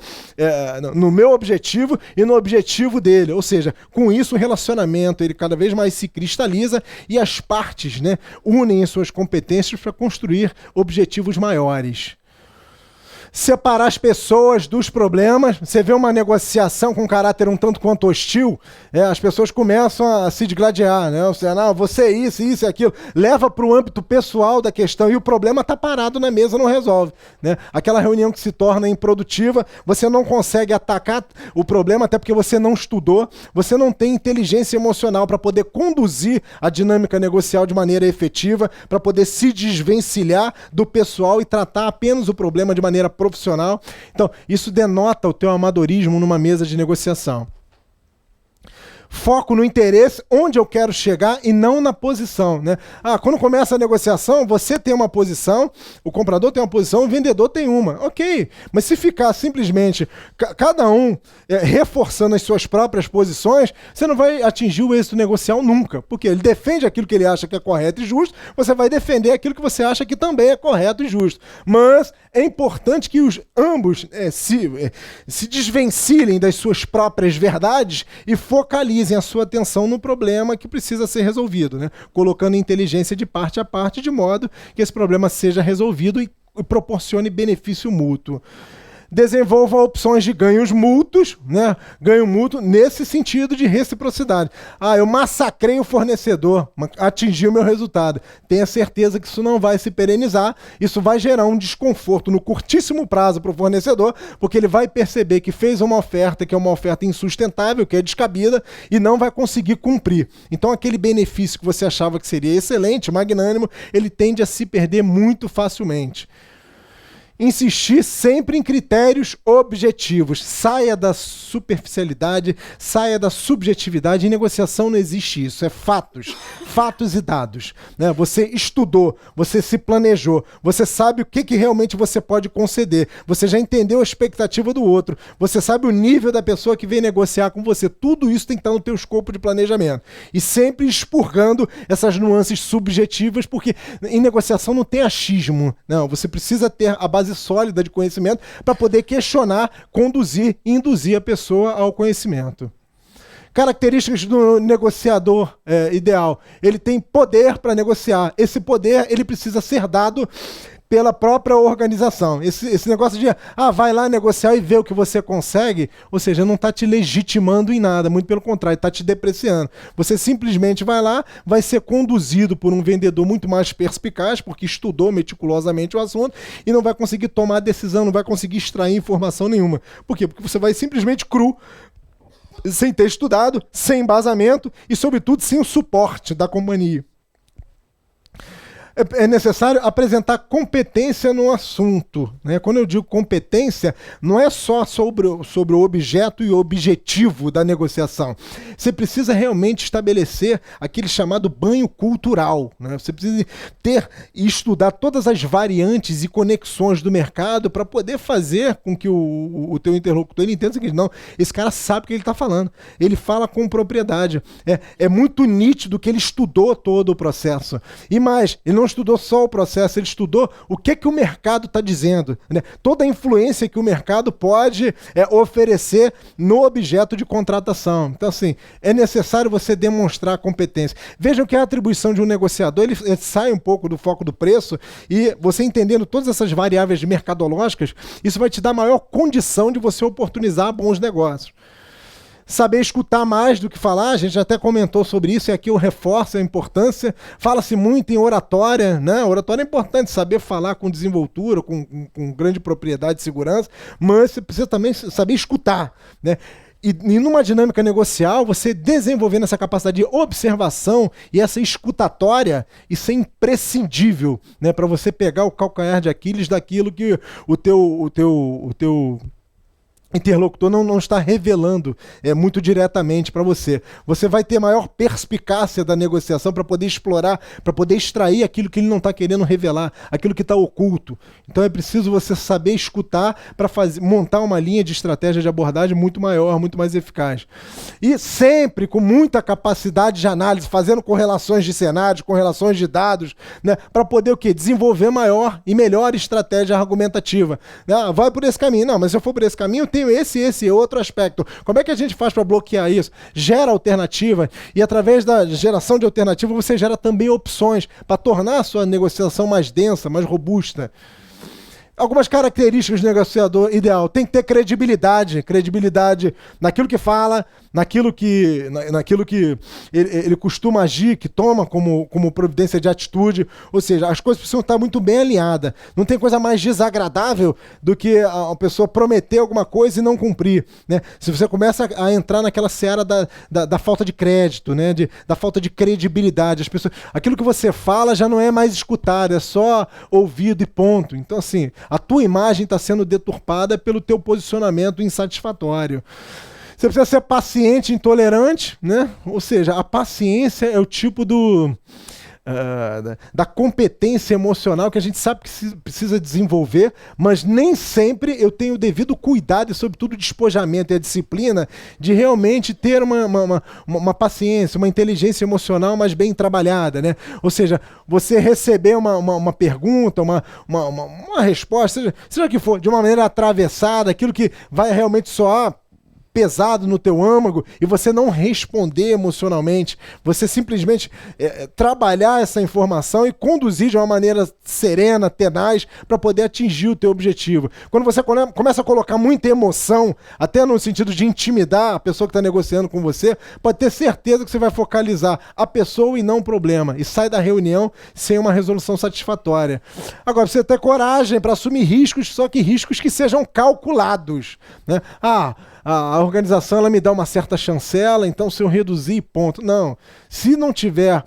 no meu objetivo e no objetivo dele. Ou seja, com isso o relacionamento ele cada vez mais se cristaliza e as partes, né, unem as suas competências para construir objetivos maiores. Separar as pessoas dos problemas. Você vê uma negociação com caráter um tanto quanto hostil, as pessoas começam a se digladiar, né? Você é isso e aquilo. Leva para o âmbito pessoal da questão e o problema está parado na mesa, não resolve. Né? Aquela reunião que se torna improdutiva, você não consegue atacar o problema, até porque você não estudou, você não tem inteligência emocional para poder conduzir a dinâmica negocial de maneira efetiva, para poder se desvencilhar do pessoal e tratar apenas o problema de maneira profissional. Então, isso denota o teu amadorismo numa mesa de negociação. Foco no interesse, onde eu quero chegar e não na posição. Né? Quando começa a negociação, você tem uma posição, o comprador tem uma posição, o vendedor tem uma. Ok, mas se ficar simplesmente cada um reforçando as suas próprias posições, você não vai atingir o êxito negocial nunca. Porque ele defende aquilo que ele acha que é correto e justo, você vai defender aquilo que você acha que também é correto e justo. Mas é importante que ambos se desvencilhem das suas próprias verdades e focalizem a sua atenção no problema que precisa ser resolvido, né? Colocando inteligência de parte a parte de modo que esse problema seja resolvido e proporcione benefício mútuo. Desenvolva opções de ganhos mútuos, né? Ganho mútuo nesse sentido de reciprocidade. Eu massacrei o fornecedor, atingi o meu resultado. Tenha certeza que isso não vai se perenizar, isso vai gerar um desconforto no curtíssimo prazo para o fornecedor, porque ele vai perceber que fez uma oferta que é uma oferta insustentável, que é descabida, e não vai conseguir cumprir. Então aquele benefício que você achava que seria excelente, magnânimo, ele tende a se perder muito facilmente. Insistir sempre em critérios objetivos. Saia da superficialidade, saia da subjetividade. Em negociação não existe isso, é fatos. Fatos e dados. Né? Você estudou, você se planejou, você sabe o que realmente você pode conceder, você já entendeu a expectativa do outro, você sabe o nível da pessoa que vem negociar com você. Tudo isso tem que estar no teu escopo de planejamento. E sempre expurgando essas nuances subjetivas, porque em negociação não tem achismo. Não, você precisa ter a base sólida de conhecimento para poder questionar, conduzir e induzir a pessoa ao conhecimento. Características do negociador ideal. Ele tem poder para negociar. Esse poder ele precisa ser dado pela própria organização. Esse negócio de vai lá negociar e ver o que você consegue, ou seja, não está te legitimando em nada, muito pelo contrário, está te depreciando. Você simplesmente vai lá, vai ser conduzido por um vendedor muito mais perspicaz, porque estudou meticulosamente o assunto, e não vai conseguir tomar decisão, não vai conseguir extrair informação nenhuma. Por quê? Porque você vai simplesmente cru, sem ter estudado, sem embasamento e, sobretudo, sem o suporte da companhia. É necessário apresentar competência no assunto. Né? Quando eu digo competência, não é só sobre o objeto e o objetivo da negociação. Você precisa realmente estabelecer aquele chamado banho cultural. Né? Você precisa ter e estudar todas as variantes e conexões do mercado para poder fazer com que o teu interlocutor ele entenda o seguinte: não, esse cara sabe o que ele está falando. Ele fala com propriedade. É muito nítido que ele estudou todo o processo. E mais, ele não estudou só o processo, ele estudou o que o mercado está dizendo, né? Toda a influência que o mercado pode oferecer no objeto de contratação. Então, assim, é necessário você demonstrar competência. Vejam que a atribuição de um negociador, ele sai um pouco do foco do preço, e você entendendo todas essas variáveis mercadológicas, isso vai te dar maior condição de você oportunizar bons negócios. Saber escutar mais do que falar, a gente já até comentou sobre isso, e aqui eu reforço a importância. Fala-se muito em oratória, né? Oratória é importante, saber falar com desenvoltura, com grande propriedade e segurança, mas você precisa também saber escutar, né? E numa dinâmica negocial, você desenvolvendo essa capacidade de observação e essa escutatória, isso é imprescindível, né? Para você pegar o calcanhar de Aquiles daquilo que o teu interlocutor não está revelando muito diretamente para você. Você vai ter maior perspicácia da negociação para poder explorar, para poder extrair aquilo que ele não está querendo revelar, aquilo que está oculto. Então é preciso você saber escutar para montar uma linha de estratégia de abordagem muito maior, muito mais eficaz. E sempre com muita capacidade de análise, fazendo correlações de cenários, correlações de dados, né, para poder o quê? Desenvolver maior e melhor estratégia argumentativa. Vai por esse caminho. Não, mas se eu for por esse caminho, eu tenho esse outro aspecto. Como é que a gente faz para bloquear isso? Gera alternativa, e através da geração de alternativa você gera também opções para tornar a sua negociação mais densa, mais robusta. Algumas características do negociador ideal. Tem que ter credibilidade naquilo que fala, naquilo que ele costuma agir, que toma como providência de atitude. Ou seja, as coisas precisam estar muito bem alinhadas. Não tem coisa mais desagradável do que a pessoa prometer alguma coisa e não cumprir, né? Se você começa a entrar naquela seara da falta de crédito, né? Da falta de credibilidade. As pessoas, aquilo que você fala já não é mais escutado, é só ouvido e ponto. Então, assim, a tua imagem está sendo deturpada pelo teu posicionamento insatisfatório. Você precisa ser paciente e intolerante, né? Ou seja, a paciência é o tipo da competência emocional que a gente sabe que precisa desenvolver, mas nem sempre eu tenho o devido cuidado e, sobretudo, o despojamento e a disciplina de realmente ter uma paciência, uma inteligência emocional mais bem trabalhada, né? Ou seja, você receber uma pergunta, uma resposta, seja que for, de uma maneira atravessada, aquilo que vai realmente soar pesado no teu âmago e você não responder emocionalmente, você simplesmente trabalhar essa informação e conduzir de uma maneira serena, tenaz, para poder atingir o teu objetivo. Quando você começa a colocar muita emoção, até no sentido de intimidar a pessoa que está negociando com você, pode ter certeza que você vai focalizar a pessoa e não o problema, e sai da reunião sem uma resolução satisfatória. Agora, você ter coragem para assumir riscos, só que riscos que sejam calculados, né? A organização ela me dá uma certa chancela, então se eu reduzir, ponto. Não. Se não tiver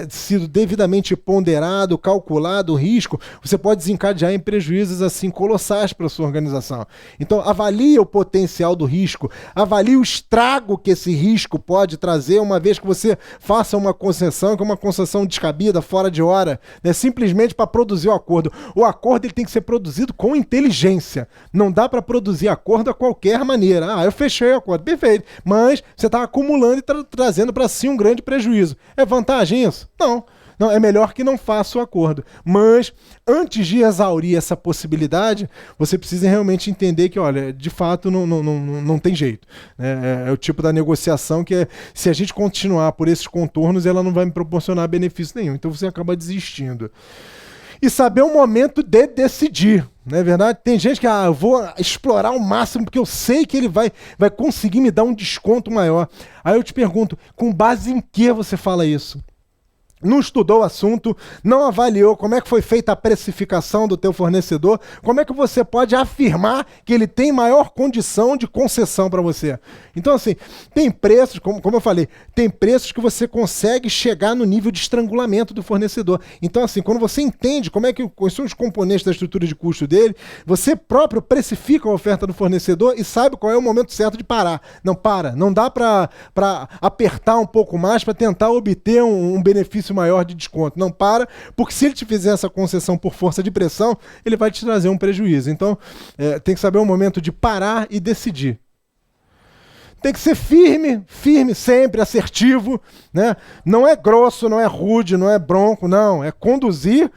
sido devidamente ponderado, calculado o risco, você pode desencadear em prejuízos assim colossais para a sua organização. Então, avalie o potencial do risco, avalie o estrago que esse risco pode trazer, uma vez que você faça uma concessão, que é uma concessão descabida, fora de hora, né, simplesmente para produzir o acordo. O acordo ele tem que ser produzido com inteligência. Não dá para produzir acordo a qualquer maneira. Eu fechei o acordo, perfeito, mas você está acumulando e trazendo para si um grande prejuízo. É vantagem isso? Não. Não, é melhor que não faça o acordo. Mas, antes de exaurir essa possibilidade, você precisa realmente entender que, olha, de fato não tem jeito. É o tipo da negociação que, se a gente continuar por esses contornos, ela não vai me proporcionar benefício nenhum. Então você acaba desistindo. E saber o momento de decidir, não é verdade? Tem gente que, eu vou explorar ao máximo porque eu sei que ele vai conseguir me dar um desconto maior. Aí eu te pergunto, com base em que você fala isso? Não estudou o assunto, não avaliou como é que foi feita a precificação do teu fornecedor, como é que você pode afirmar que ele tem maior condição de concessão para você? Então, assim, tem preços, como eu falei, tem preços que você consegue chegar no nível de estrangulamento do fornecedor. Então, assim, quando você entende quais são os componentes da estrutura de custo dele, você próprio precifica a oferta do fornecedor e sabe qual é o momento certo de parar. Não dá para apertar um pouco mais para tentar obter um benefício maior de desconto. Não para, porque se ele te fizer essa concessão por força de pressão, ele vai te trazer um prejuízo. Então, tem que saber o momento de parar e decidir. Tem que ser firme sempre, assertivo, né? Não é grosso, não é rude, não é bronco, não. É conduzir,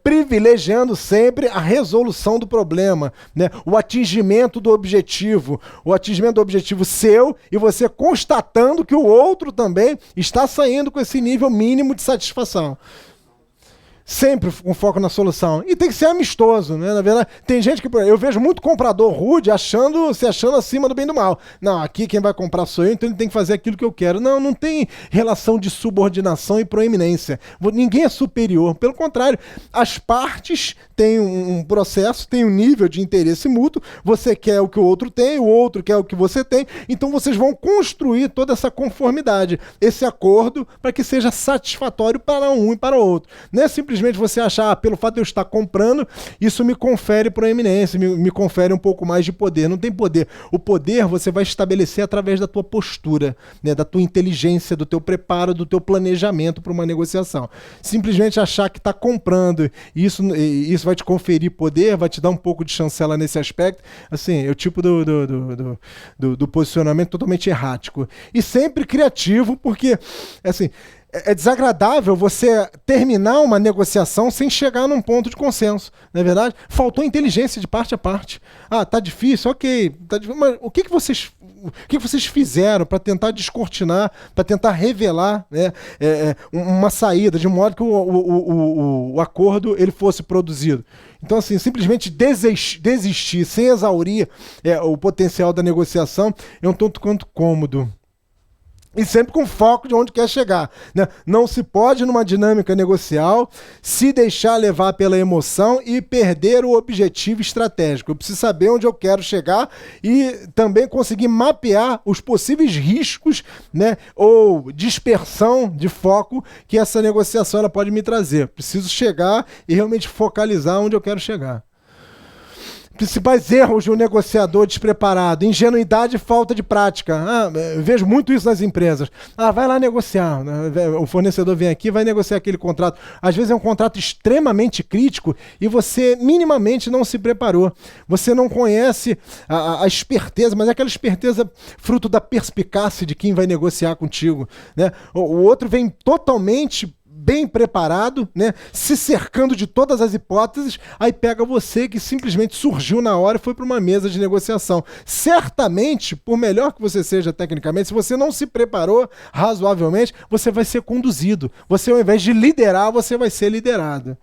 privilegiando sempre a resolução do problema, né? O atingimento do objetivo seu e você constatando que o outro também está saindo com esse nível mínimo de satisfação. Sempre com foco na solução. E tem que ser amistoso, né? Na verdade, tem gente que... Eu vejo muito comprador rude se achando acima do bem e do mal. Não, aqui quem vai comprar sou eu, então ele tem que fazer aquilo que eu quero. Não tem relação de subordinação e proeminência. Ninguém é superior. Pelo contrário, as partes têm um processo, têm um nível de interesse mútuo. Você quer o que o outro tem, o outro quer o que você tem. Então vocês vão construir toda essa conformidade, esse acordo, para que seja satisfatório para um e para o outro. Não é simplesmente você achar, pelo fato de eu estar comprando, isso me confere proeminência, me confere um pouco mais de poder. Não tem poder. O poder você vai estabelecer através da tua postura, né, da tua inteligência, do teu preparo, do teu planejamento para uma negociação. Simplesmente achar que está comprando, isso vai te conferir poder, vai te dar um pouco de chancela nesse aspecto. Assim, é o tipo do posicionamento totalmente errático. E sempre criativo, porque, assim... É desagradável você terminar uma negociação sem chegar num ponto de consenso, não é verdade? Faltou inteligência de parte a parte. Tá difícil, ok. Mas o que vocês fizeram para tentar descortinar, para tentar revelar, né, uma saída, de modo que o acordo ele fosse produzido? Então, assim, simplesmente desistir sem exaurir o potencial da negociação é um tanto quanto cômodo. E sempre com foco de onde quer chegar, né? Não se pode, numa dinâmica negocial, se deixar levar pela emoção e perder o objetivo estratégico. Eu preciso saber onde eu quero chegar e também conseguir mapear os possíveis riscos, né, ou dispersão de foco que essa negociação ela pode me trazer. Preciso chegar e realmente focalizar onde eu quero chegar. Principais erros de um negociador despreparado: ingenuidade e falta de prática. Eu vejo muito isso nas empresas. Vai lá negociar. O fornecedor vem aqui, vai negociar aquele contrato. Às vezes é um contrato extremamente crítico e você minimamente não se preparou. Você não conhece a esperteza, mas é aquela esperteza fruto da perspicácia de quem vai negociar contigo, né? O outro vem totalmente bem preparado, né, se cercando de todas as hipóteses, aí pega você que simplesmente surgiu na hora e foi para uma mesa de negociação. Certamente, por melhor que você seja tecnicamente, se você não se preparou razoavelmente, você vai ser conduzido. Você, ao invés de liderar, você vai ser liderado.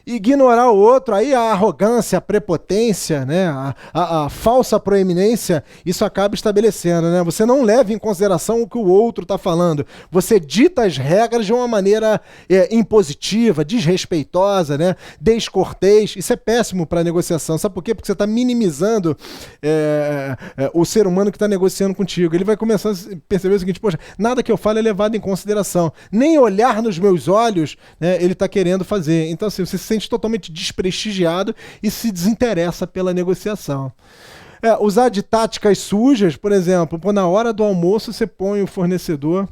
Ignorar o outro, aí a arrogância, a prepotência, né, a falsa proeminência, isso acaba estabelecendo, né? Você não leva em consideração o que o outro está falando. Você dita as regras de uma maneira impositiva, desrespeitosa, né, descortês. Isso é péssimo para a negociação. Sabe por quê? Porque você está minimizando o ser humano que está negociando contigo. Ele vai começar a perceber o seguinte: poxa, nada que eu falo é levado em consideração. Nem olhar nos meus olhos, né, ele está querendo fazer. Então, assim, você se sente totalmente desprestigiado e se desinteressa pela negociação. Usar de táticas sujas, por exemplo, na hora do almoço você põe o fornecedor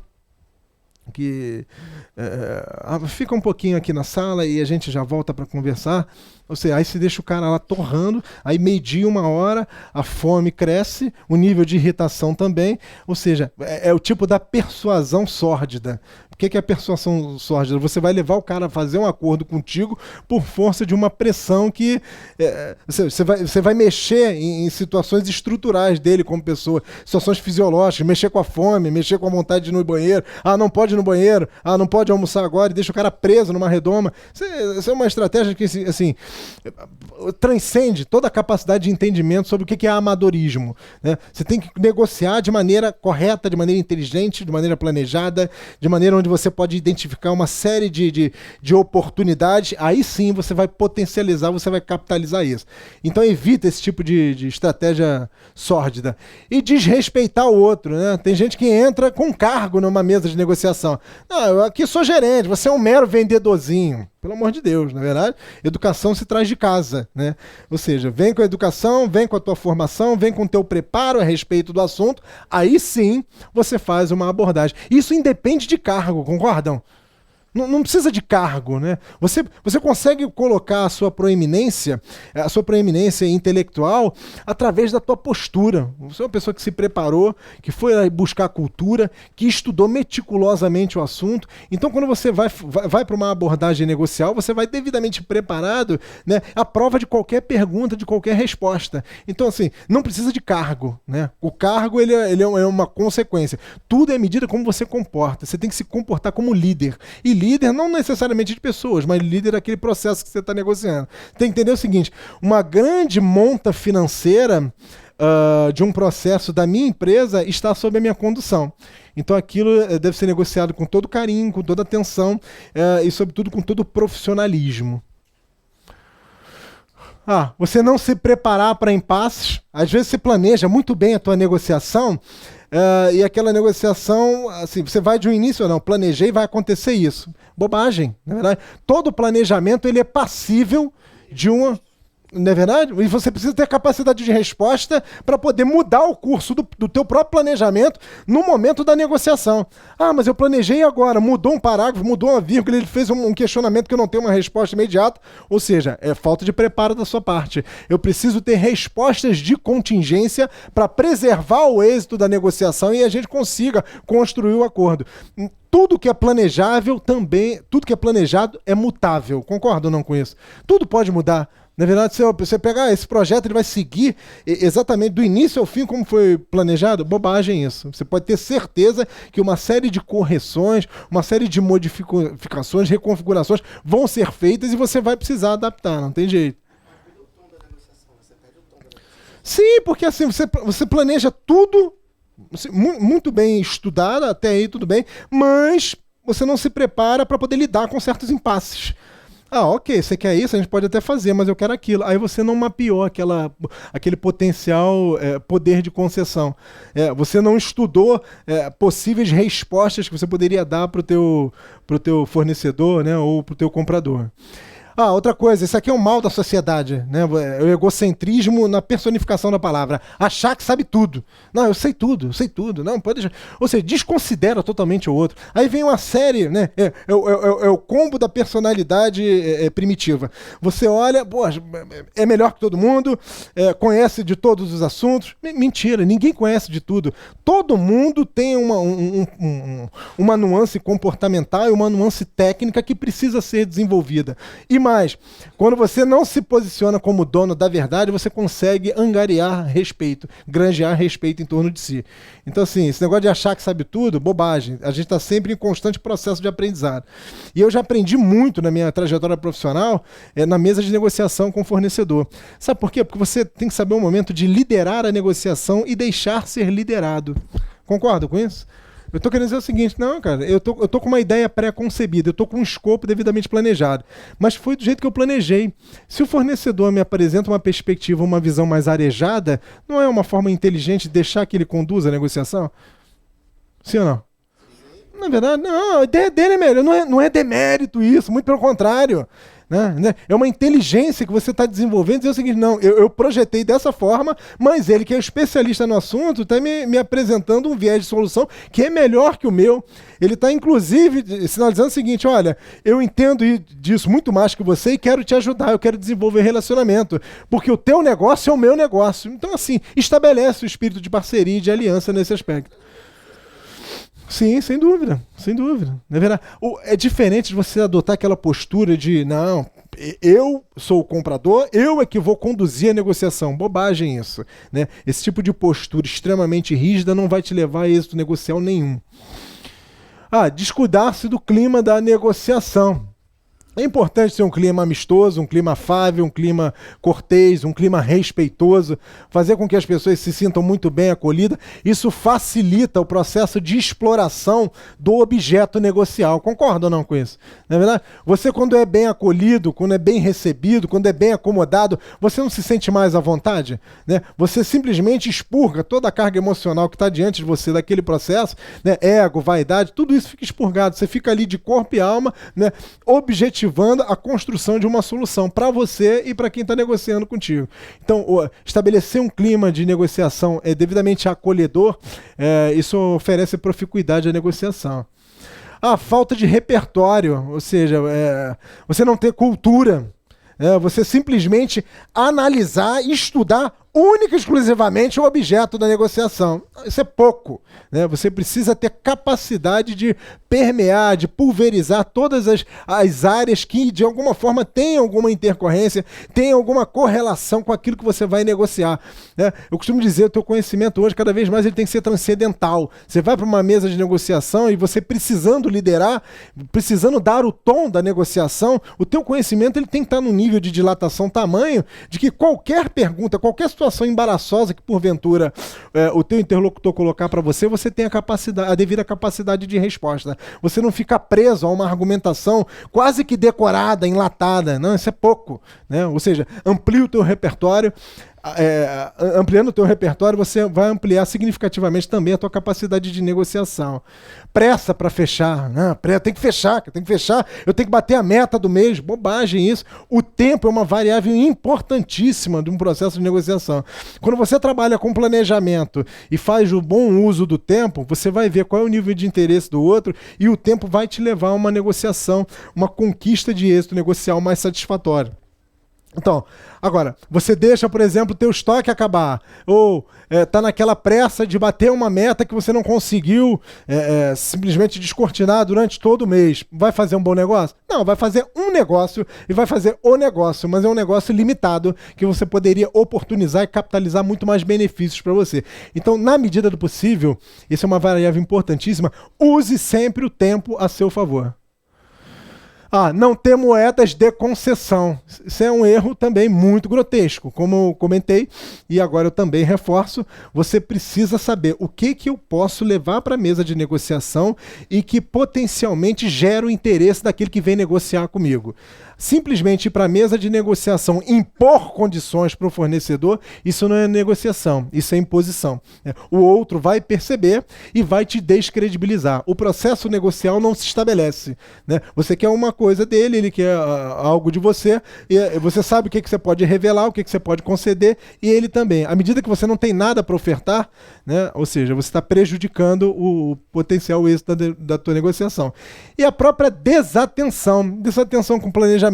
que fica um pouquinho aqui na sala e a gente já volta para conversar. Ou seja, aí você deixa o cara lá torrando, aí meio-dia, 1 hora, a fome cresce, o nível de irritação também. Ou seja, é o tipo da persuasão sórdida. O que é a persuasão sórdida? Você vai levar o cara a fazer um acordo contigo por força de uma pressão que você vai mexer em situações estruturais dele como pessoa, situações fisiológicas, mexer com a fome, mexer com a vontade de ir no banheiro. Ah, não pode ir no banheiro. Ah, não pode almoçar agora, e deixa o cara preso numa redoma. Isso é uma estratégia que, assim, transcende toda a capacidade de entendimento sobre o que é amadorismo, né? Você tem que negociar de maneira correta, de maneira inteligente, de maneira planejada, de maneira onde você pode identificar uma série de oportunidades. Aí sim você vai potencializar, você vai capitalizar isso. Então evita esse tipo de estratégia sórdida. E desrespeitar o outro, né? Tem gente que entra com cargo numa mesa de negociação. Não, eu aqui sou gerente, você é um mero vendedorzinho. Pelo amor de Deus, na verdade, educação se traz de casa, né? Ou seja, vem com a educação, vem com a tua formação, vem com o teu preparo a respeito do assunto, aí sim você faz uma abordagem. Isso independe de cargo, concordam? Não precisa de cargo, né? Você consegue colocar a sua proeminência intelectual através da tua postura. Você é uma pessoa que se preparou, que foi buscar cultura, que estudou meticulosamente o assunto. Então, quando você vai para uma abordagem negocial, você vai devidamente preparado, né, à prova de qualquer pergunta, de qualquer resposta. Então, assim, não precisa de cargo, né? O cargo ele é uma consequência. Tudo é medida como você comporta. Você tem que se comportar como líder. E líder não necessariamente de pessoas, mas líder daquele processo que você está negociando. Tem que entender o seguinte: uma grande monta financeira de um processo da minha empresa está sob a minha condução. Então aquilo deve ser negociado com todo carinho, com toda atenção e, sobretudo, com todo profissionalismo. Você não se preparar para impasses. Às vezes você planeja muito bem a tua negociação, e aquela negociação, assim, você vai de um início ou não, planejei, vai acontecer isso. Bobagem, na verdade. Todo planejamento ele é passível de uma... Não é verdade? E você precisa ter capacidade de resposta para poder mudar o curso do teu próprio planejamento no momento da negociação. Mas eu planejei agora, mudou um parágrafo, mudou uma vírgula, ele fez um questionamento que eu não tenho uma resposta imediata. Ou seja, é falta de preparo da sua parte. Eu preciso ter respostas de contingência para preservar o êxito da negociação e a gente consiga construir o acordo. Tudo que é planejável também, tudo que é planejado é mutável. Concorda ou não com isso? Tudo pode mudar. Na verdade, se você pegar esse projeto, ele vai seguir exatamente do início ao fim como foi planejado. Bobagem isso. Você pode ter certeza que uma série de correções, uma série de modificações, reconfigurações vão ser feitas e você vai precisar adaptar, não tem jeito. Sim, porque assim, você planeja tudo muito bem estudado, até aí tudo bem, mas você não se prepara para poder lidar com certos impasses. Ok, você quer isso, a gente pode até fazer, mas eu quero aquilo. Aí você não mapeou aquele potencial poder de concessão. Você não estudou possíveis respostas que você poderia dar para o teu fornecedor, né, ou para o teu comprador. Outra coisa, isso aqui é um mal da sociedade, né? O egocentrismo na personificação da palavra. Achar que sabe tudo. Não, eu sei tudo, eu sei tudo. Não, pode deixar. Ou seja, desconsidera totalmente o outro. Aí vem uma série, né? É o combo da personalidade primitiva. Você olha, pô, é melhor que todo mundo, conhece de todos os assuntos. Mentira, ninguém conhece de tudo. Todo mundo tem uma nuance comportamental e uma nuance técnica que precisa ser desenvolvida. E mais, quando você não se posiciona como dono da verdade, você consegue angariar respeito, granjear respeito em torno de si. Então, assim, esse negócio de achar que sabe tudo, bobagem. A gente está sempre em constante processo de aprendizado. E eu já aprendi muito na minha trajetória profissional na mesa de negociação com o fornecedor. Sabe por quê? Porque você tem que saber o momento de liderar a negociação e deixar ser liderado. Concorda com isso? Eu estou querendo dizer o seguinte, não, cara, eu tô com uma ideia pré-concebida, eu estou com um escopo devidamente planejado, mas foi do jeito que eu planejei. Se o fornecedor me apresenta uma perspectiva, uma visão mais arejada, não é uma forma inteligente de deixar que ele conduza a negociação? Sim ou não? Na verdade, não, a ideia dele é melhor, não é demérito isso, muito pelo contrário. Né? É uma inteligência que você está desenvolvendo, dizer o seguinte, não, eu projetei dessa forma, mas ele que é especialista no assunto está me apresentando um viés de solução que é melhor que o meu. Ele está, inclusive, sinalizando o seguinte, olha, eu entendo disso muito mais que você e quero te ajudar, eu quero desenvolver relacionamento, porque o teu negócio é o meu negócio. Então, assim, estabelece o espírito de parceria e de aliança nesse aspecto. Sim, sem dúvida, sem dúvida. É verdade. É diferente de você adotar aquela postura de, não, eu sou o comprador, eu é que vou conduzir a negociação. Bobagem isso, né? Esse tipo de postura extremamente rígida não vai te levar a êxito negocial nenhum. Descuidar-se do clima da negociação. É importante ter um clima amistoso, um clima afável, um clima cortês, um clima respeitoso, fazer com que as pessoas se sintam muito bem acolhidas. Isso facilita o processo de exploração do objeto negocial. Concorda ou não com isso? Não é verdade? Você, quando é bem acolhido, quando é bem recebido, quando é bem acomodado, você não se sente mais à vontade, né? Você simplesmente expurga toda a carga emocional que está diante de você daquele processo, né? Ego, vaidade, tudo isso fica expurgado. Você fica ali de corpo e alma, né? Objetivando a construção de uma solução para você e para quem está negociando contigo. Então, estabelecer um clima de negociação devidamente acolhedor, isso oferece proficuidade à negociação. A falta de repertório, ou seja, você não ter cultura, você simplesmente analisar e estudar única e exclusivamente o objeto da negociação. Isso é pouco, né? Você precisa ter capacidade de permear, de pulverizar todas as áreas que, de alguma forma, têm alguma intercorrência, têm alguma correlação com aquilo que você vai negociar, né? Eu costumo dizer, o teu conhecimento hoje, cada vez mais, ele tem que ser transcendental. Você vai para uma mesa de negociação e você precisando liderar, precisando dar o tom da negociação, o teu conhecimento ele tem que estar num nível de dilatação tamanho de que qualquer pergunta, qualquer situação embaraçosa que porventura o teu interlocutor colocar para você, você tem a devida capacidade de resposta. Você não fica preso a uma argumentação quase que decorada, enlatada. Não, isso é pouco, né? Ou seja, amplia o teu repertório. Ampliando o teu repertório, você vai ampliar significativamente também a tua capacidade de negociação. Pressa para fechar, né? Tem que fechar, eu tenho que bater a meta do mês. Bobagem isso. O tempo é uma variável importantíssima de um processo de negociação. Quando você trabalha com planejamento e faz o bom uso do tempo, você vai ver qual é o nível de interesse do outro e o tempo vai te levar a uma negociação, uma conquista de êxito negocial mais satisfatória. Então, agora, você deixa, por exemplo, o teu estoque acabar, ou está naquela pressa de bater uma meta que você não conseguiu simplesmente descortinar durante todo o mês. Vai fazer um bom negócio? Não, vai fazer um negócio e vai fazer o negócio, mas é um negócio limitado que você poderia oportunizar e capitalizar muito mais benefícios para você. Então, na medida do possível, isso é uma variável importantíssima, use sempre o tempo a seu favor. Não ter moedas de concessão. Isso é um erro também muito grotesco. Como eu comentei, e agora eu também reforço, você precisa saber o que eu posso levar para a mesa de negociação e que potencialmente gera o interesse daquele que vem negociar comigo. simplesmente ir para a mesa de negociação, impor condições para o fornecedor, isso não é negociação, isso é imposição. O outro vai perceber e vai te descredibilizar. O processo negocial não se estabelece. Né? Você quer uma coisa dele, ele quer algo de você, e você sabe o que você pode revelar, o que você pode conceder, e ele também. À medida que você não tem nada para ofertar, né? Ou seja, você está prejudicando o potencial êxito da tua negociação. E a própria desatenção com o planejamento,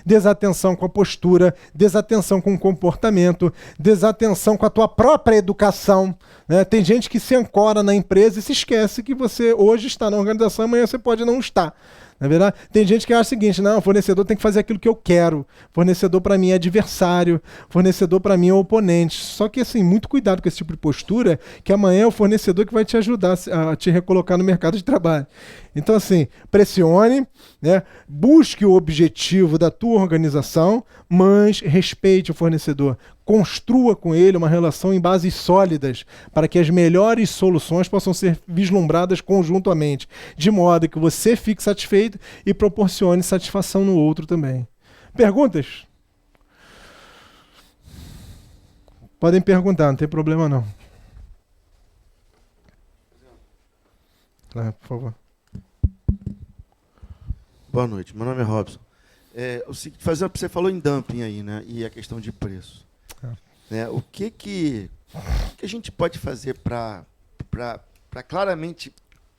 desatenção com a postura, desatenção com o comportamento, desatenção com a tua própria educação. Né? Tem gente que se ancora na empresa e se esquece que você hoje está na organização, amanhã você pode não estar. Na verdade, tem gente que acha o seguinte: não, o fornecedor tem que fazer aquilo que eu quero. Fornecedor para mim é adversário, fornecedor para mim é oponente. Só que assim, muito cuidado com esse tipo de postura, que amanhã é o fornecedor que vai te ajudar a te recolocar no mercado de trabalho. Então assim, pressione, né? Busque o objetivo da tua organização, mas respeite o fornecedor. Construa com ele uma relação em bases sólidas para que as melhores soluções possam ser vislumbradas conjuntamente, de modo que você fique satisfeito e proporcione satisfação no outro também. Perguntas? Podem perguntar, não tem problema não. Por favor. Boa noite, meu nome é Robson. Você falou em dumping aí, né? E a questão de preço. Né? O que a gente pode fazer para claramente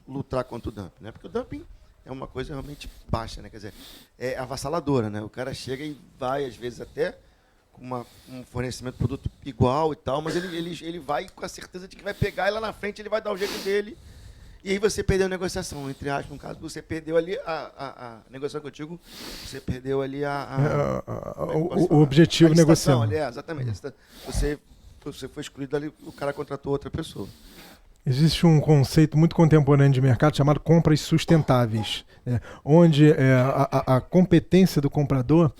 lutar contra o dumping? Né? Porque o dumping é uma coisa realmente baixa, né? Quer dizer, é avassaladora. Né? O cara chega e vai, às vezes, até com um fornecimento de produto igual e tal, mas ele vai com a certeza de que vai pegar e lá na frente ele vai dar o jeito dele. E aí você perdeu a negociação, entre aspas, no caso, você perdeu ali a negociação que eu digo, você perdeu ali o objetivo negocial. Exatamente. Você foi excluído ali, o cara contratou outra pessoa. Existe um conceito muito contemporâneo de mercado chamado compras sustentáveis, onde a competência do comprador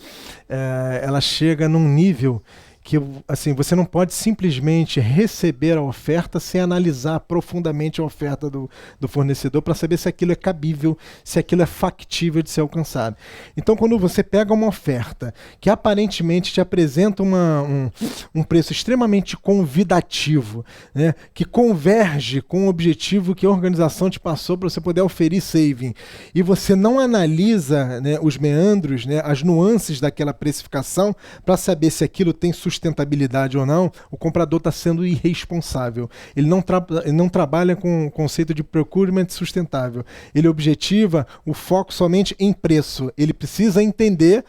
ela chega num nível que assim, você não pode simplesmente receber a oferta sem analisar profundamente a oferta do fornecedor para saber se aquilo é cabível, se aquilo é factível de ser alcançado. Então, quando você pega uma oferta que aparentemente te apresenta um preço extremamente convidativo, né, que converge com o objetivo que a organização te passou para você poder oferir saving, e você não analisa, né, os meandros, né, as nuances daquela precificação para saber se aquilo tem sustentabilidade ou não, o comprador está sendo irresponsável. Ele não trabalha com o conceito de procurement sustentável. Ele objetiva o foco somente em preço. Ele precisa entender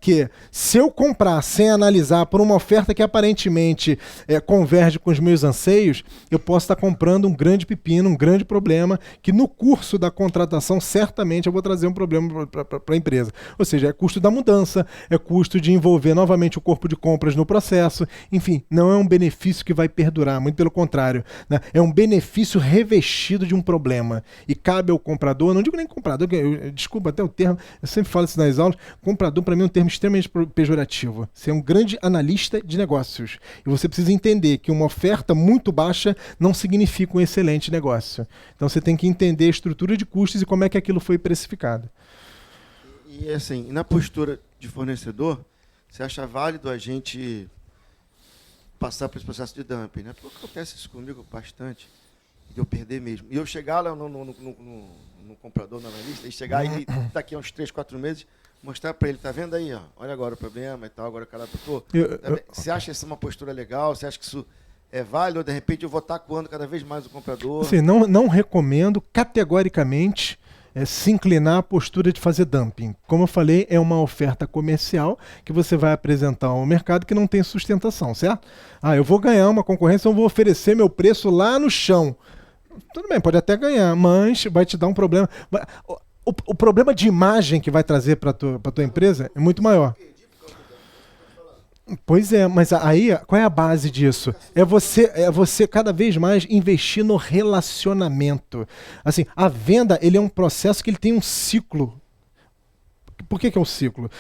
que se eu comprar sem analisar por uma oferta que aparentemente converge com os meus anseios, eu posso estar comprando um grande pepino, um grande problema, que no curso da contratação certamente eu vou trazer um problema para a empresa. Ou seja, é custo da mudança, é custo de envolver novamente o corpo de compras no processo, enfim, não é um benefício que vai perdurar, muito pelo contrário, né? É um benefício revestido de um problema, e cabe ao comprador, não digo nem comprador, desculpa até o termo, eu sempre falo isso nas aulas, comprador para mim é um termo extremamente pejorativo. Você é um grande analista de negócios, e você precisa entender que uma oferta muito baixa não significa um excelente negócio. Então você tem que entender a estrutura de custos e como é que aquilo foi precificado. E assim, na postura de fornecedor, você acha válido a gente passar por esse processo de dumping, né? Porque acontece isso comigo bastante, de eu perder mesmo. E eu chegar lá no comprador, no analista, e chegar e daqui a uns 3, 4 meses, mostrar para ele, tá vendo aí, ó, olha agora o problema e tal, agora o cara botou. Você acha essa uma postura legal? Você acha que isso é válido? Ou de repente eu vou estar acuando cada vez mais o comprador? Assim, não recomendo categoricamente se inclinar à postura de fazer dumping. Como eu falei, é uma oferta comercial que você vai apresentar ao mercado que não tem sustentação, certo? Eu vou ganhar uma concorrência, eu vou oferecer meu preço lá no chão. Tudo bem, pode até ganhar, mas vai te dar um problema. O problema de imagem que vai trazer para a tua empresa é muito maior. Pois é, mas aí qual é a base disso? É você cada vez mais investir no relacionamento. Assim, a venda, ele é um processo que ele tem um ciclo. Por que é o ciclo?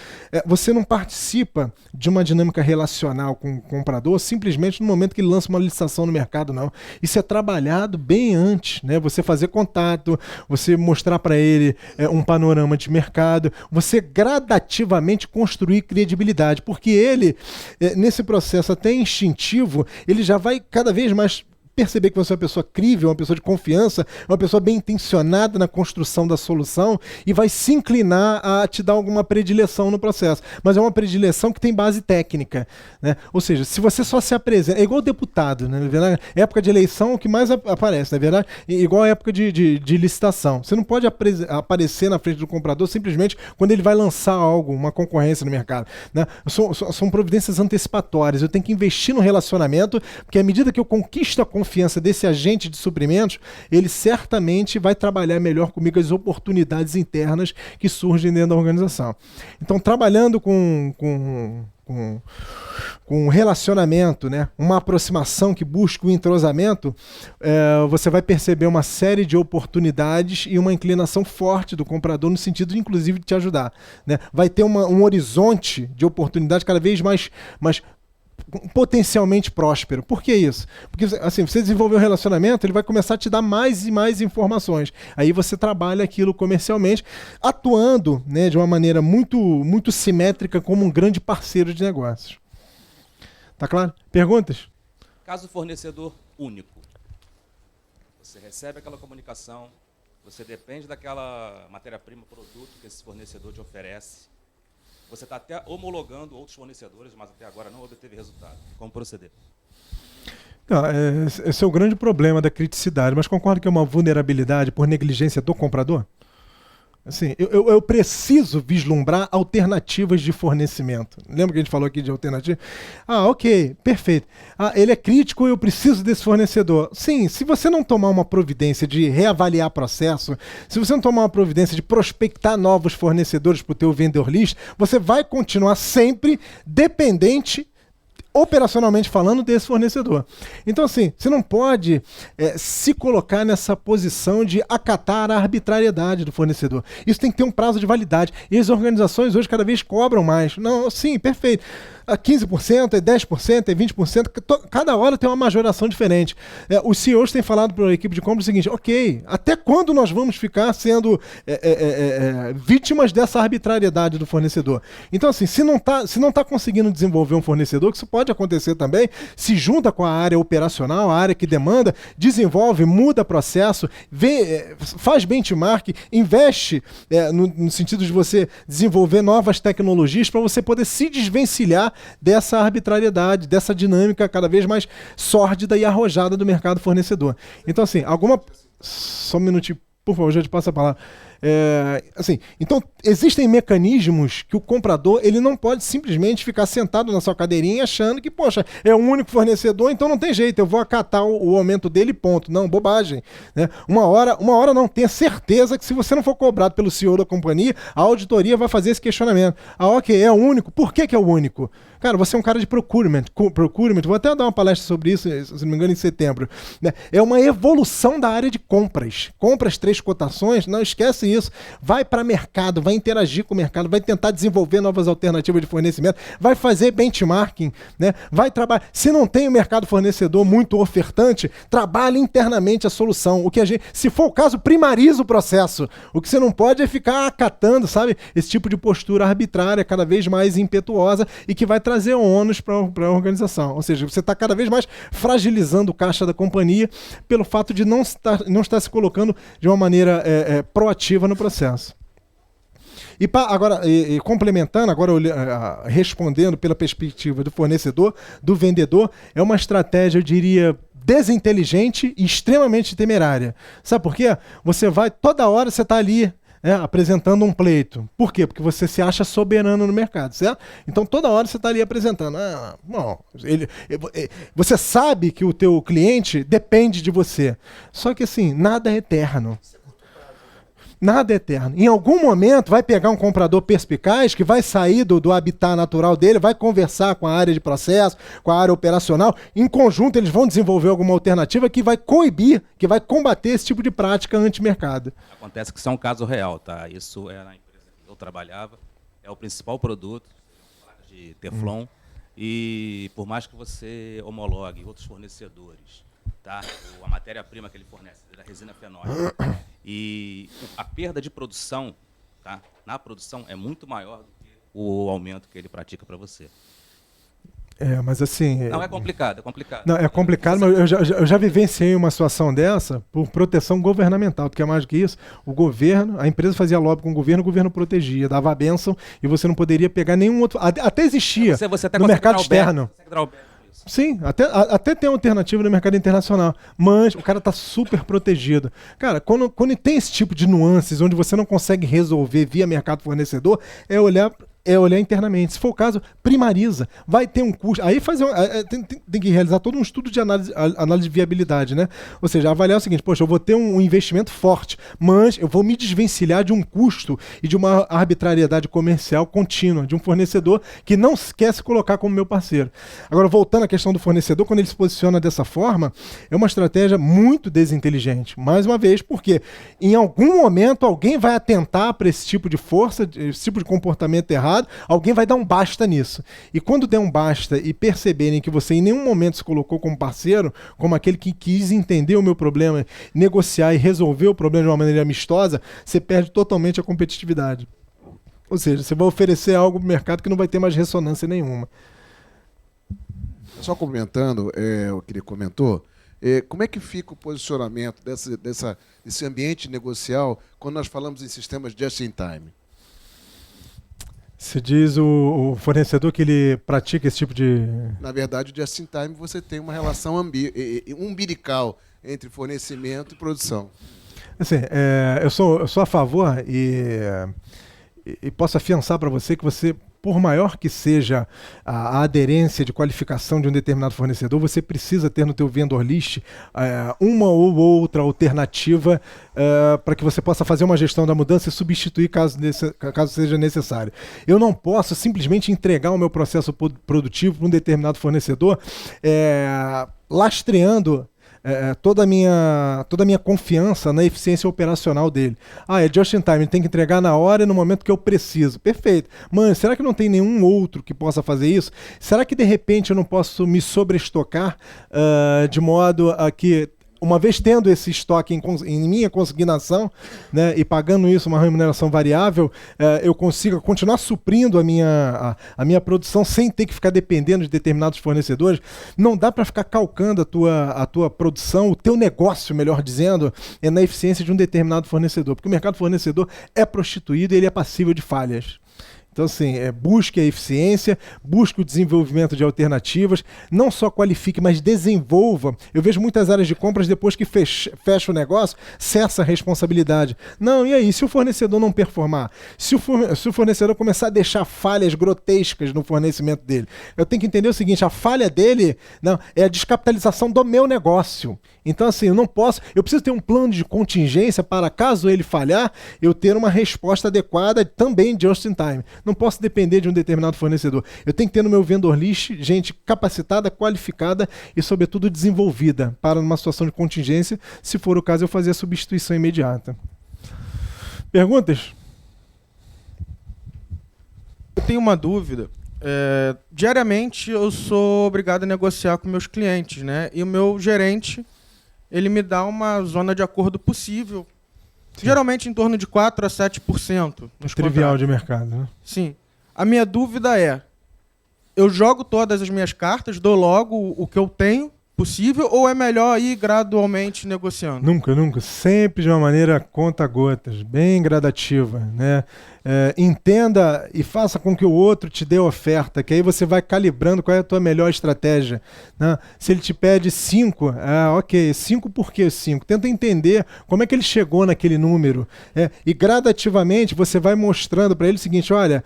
Você não participa de uma dinâmica relacional com o comprador simplesmente no momento que ele lança uma licitação no mercado, não. Isso é trabalhado bem antes, né? Você fazer contato, você mostrar para ele um panorama de mercado, você gradativamente construir credibilidade, porque ele, nesse processo até instintivo, ele já vai cada vez mais perceber que você é uma pessoa crível, uma pessoa de confiança, uma pessoa bem intencionada na construção da solução e vai se inclinar a te dar alguma predileção no processo. Mas é uma predileção que tem base técnica, né? Ou seja, se você só se apresenta... É igual deputado, né? Na verdade, época de eleição, o que mais aparece, na verdade, é igual a época de licitação. Você não pode aparecer na frente do comprador simplesmente quando ele vai lançar algo, uma concorrência no mercado, né? São providências antecipatórias. Eu tenho que investir no relacionamento, porque à medida que eu conquisto a confiança desse agente de suprimentos, ele certamente vai trabalhar melhor comigo as oportunidades internas que surgem dentro da organização. Então, trabalhando com relacionamento, né? Uma aproximação que busca o entrosamento, você vai perceber uma série de oportunidades e uma inclinação forte do comprador no sentido, inclusive, de te ajudar, né? Vai ter um horizonte de oportunidade cada vez mais potencialmente próspero. Por que isso? Porque assim, você desenvolver um relacionamento, ele vai começar a te dar mais e mais informações. Aí você trabalha aquilo comercialmente, atuando, né, de uma maneira muito, muito simétrica como um grande parceiro de negócios. Tá claro? Perguntas? Caso fornecedor único. Você recebe aquela comunicação, você depende daquela matéria-prima, produto que esse fornecedor te oferece. Você está até homologando outros fornecedores, mas até agora não obteve resultado. Como proceder? Não, esse é o grande problema da criticidade, mas concordo que é uma vulnerabilidade por negligência do comprador? Assim, eu preciso vislumbrar alternativas de fornecimento. Lembra que a gente falou aqui de alternativa? Ah, ok, perfeito. Ah, ele é crítico, eu preciso desse fornecedor. Sim, se você não tomar uma providência de reavaliar processo, se você não tomar uma providência de prospectar novos fornecedores para o teu vendor list, você vai continuar sempre dependente, operacionalmente falando, desse fornecedor. Então, assim, você não pode se colocar nessa posição de acatar a arbitrariedade do fornecedor. Isso tem que ter um prazo de validade. E as organizações hoje cada vez cobram mais. Não, sim, perfeito. 15%, é 10%, é 20%, cada hora tem uma majoração diferente. Os CEOs têm falado para a equipe de compra o seguinte: ok, até quando nós vamos ficar sendo vítimas dessa arbitrariedade do fornecedor? Então, assim, se não tá conseguindo desenvolver um fornecedor, que isso pode acontecer também, se junta com a área operacional, a área que demanda, desenvolve, muda processo, faz benchmark, investe no sentido de você desenvolver novas tecnologias para você poder se desvencilhar dessa arbitrariedade, dessa dinâmica cada vez mais sórdida e arrojada do mercado fornecedor. Então, assim, só um minutinho, por favor, já te passo a palavra. Então, existem mecanismos que o comprador ele não pode simplesmente ficar sentado na sua cadeirinha achando que, poxa, é o único fornecedor, então não tem jeito, eu vou acatar o aumento dele, ponto. Não, bobagem, né? Uma hora não, tenha certeza que se você não for cobrado pelo CEO da companhia, a auditoria vai fazer esse questionamento. Ah, ok, é o único. Por que é o único? Cara, você é um cara de procurement, vou até dar uma palestra sobre isso, se não me engano, em setembro, né? É uma evolução da área de compras. Compras 3 cotações, não esquece isso. Vai para mercado, vai interagir com o mercado, vai tentar desenvolver novas alternativas de fornecimento, vai fazer benchmarking, né? Vai trabalhar. Se não tem o mercado fornecedor muito ofertante, trabalhe internamente a solução. Se for o caso, primariza o processo. O que você não pode é ficar acatando, sabe, esse tipo de postura arbitrária, cada vez mais impetuosa e que vai trazer ônus para a organização. Ou seja, você está cada vez mais fragilizando o caixa da companhia pelo fato de não estar se colocando de uma maneira proativa no processo. E agora, complementando, agora respondendo pela perspectiva do fornecedor, do vendedor, é uma estratégia, eu diria, desinteligente e extremamente temerária. Sabe por quê? Toda hora você está ali apresentando um pleito. Por quê? Porque você se acha soberano no mercado, certo? Então toda hora você está ali apresentando. Você sabe que o teu cliente depende de você. Só que assim, nada é eterno. Nada é eterno. Em algum momento vai pegar um comprador perspicaz que vai sair do habitat natural dele, vai conversar com a área de processo, com a área operacional. Em conjunto eles vão desenvolver alguma alternativa que vai coibir, que vai combater esse tipo de prática anti-mercado. Acontece que isso é um caso real, tá? Isso é na empresa que eu trabalhava. é o principal produto, placa de Teflon, e por mais que você homologue outros fornecedores, tá? A matéria-prima que ele fornece, da resina fenólica, e a perda de produção, tá? Na produção é muito maior do que o aumento que ele pratica para você. Mas assim... Não, é complicado, é complicado. Não, é complicado, mas eu já vivenciei uma situação dessa por proteção governamental, porque é mais do que isso. O governo, a empresa fazia lobby com o governo protegia, dava a bênção e você não poderia pegar nenhum outro... Até existia você até no mercado externo. Sim, até tem alternativa no mercado internacional, mas o cara está super protegido. Cara, quando tem esse tipo de nuances onde você não consegue resolver via mercado fornecedor, é olhar internamente. Se for o caso, primariza. Vai ter um custo. Aí tem que realizar todo um estudo de análise de viabilidade, né? Ou seja, avaliar o seguinte, poxa, eu vou ter um investimento forte, mas eu vou me desvencilhar de um custo e de uma arbitrariedade comercial contínua, de um fornecedor que não quer se colocar como meu parceiro. Agora, voltando à questão do fornecedor, quando ele se posiciona dessa forma, é uma estratégia muito desinteligente. Mais uma vez, porque em algum momento alguém vai atentar para esse tipo de força, esse tipo de comportamento errado, alguém vai dar um basta nisso. E quando der um basta e perceberem que você em nenhum momento se colocou como parceiro, como aquele que quis entender o meu problema, negociar e resolver o problema de uma maneira amistosa, você perde totalmente a competitividade. Ou seja, você vai oferecer algo para o mercado que não vai ter mais ressonância nenhuma. Só comentando o que ele comentou, como é que fica o posicionamento desse ambiente negocial quando nós falamos em sistemas just-in-time? Se diz o fornecedor que ele pratica esse tipo de... Na verdade, o just-in-time você tem uma relação umbilical entre fornecimento e produção. Assim, eu sou a favor e posso afiançar para você que você, por maior que seja a aderência de qualificação de um determinado fornecedor, você precisa ter no teu vendor list uma ou outra alternativa para que você possa fazer uma gestão da mudança e substituir caso seja necessário. Eu não posso simplesmente entregar o meu processo produtivo para um determinado fornecedor lastreando toda a minha confiança na eficiência operacional dele. É just in time, ele tem que entregar na hora e no momento que eu preciso. Perfeito. Mas será que não tem nenhum outro que possa fazer isso? Será que de repente eu não posso me sobreestocar de modo a que, uma vez tendo esse estoque em minha consignação, né, e pagando isso uma remuneração variável, eu consiga continuar suprindo a minha produção sem ter que ficar dependendo de determinados fornecedores? Não dá para ficar calcando a tua produção, o teu negócio, melhor dizendo, na eficiência de um determinado fornecedor, porque o mercado fornecedor é prostituído e ele é passível de falhas. Então, assim, busque a eficiência, busque o desenvolvimento de alternativas, não só qualifique, mas desenvolva. Eu vejo muitas áreas de compras, depois que fecha o negócio, cessa a responsabilidade. Não, e aí, se o fornecedor não performar? Se o fornecedor começar a deixar falhas grotescas no fornecimento dele, eu tenho que entender o seguinte, a falha dele é a descapitalização do meu negócio. Então, assim, eu preciso ter um plano de contingência para, caso ele falhar, eu ter uma resposta adequada também just in time. Não posso depender de um determinado fornecedor. Eu tenho que ter no meu vendor list gente capacitada, qualificada e, sobretudo, desenvolvida para, numa situação de contingência, se for o caso, eu fazer a substituição imediata. Perguntas? Eu tenho uma dúvida. Diariamente eu sou obrigado a negociar com meus clientes, né? E o meu gerente, ele me dá uma zona de acordo possível. Sim. Geralmente em torno de 4% a 7%. Trivial de mercado, né? Sim. A minha dúvida é, eu jogo todas as minhas cartas, dou logo o que eu tenho possível, ou é melhor ir gradualmente negociando? Nunca. Sempre de uma maneira conta-gotas, bem gradativa, né? Entenda e faça com que o outro te dê oferta, que aí você vai calibrando qual é a tua melhor estratégia, né? Se ele te pede 5, ok, 5 por que 5? Tenta entender como é que ele chegou naquele número, e gradativamente você vai mostrando para ele o seguinte, olha,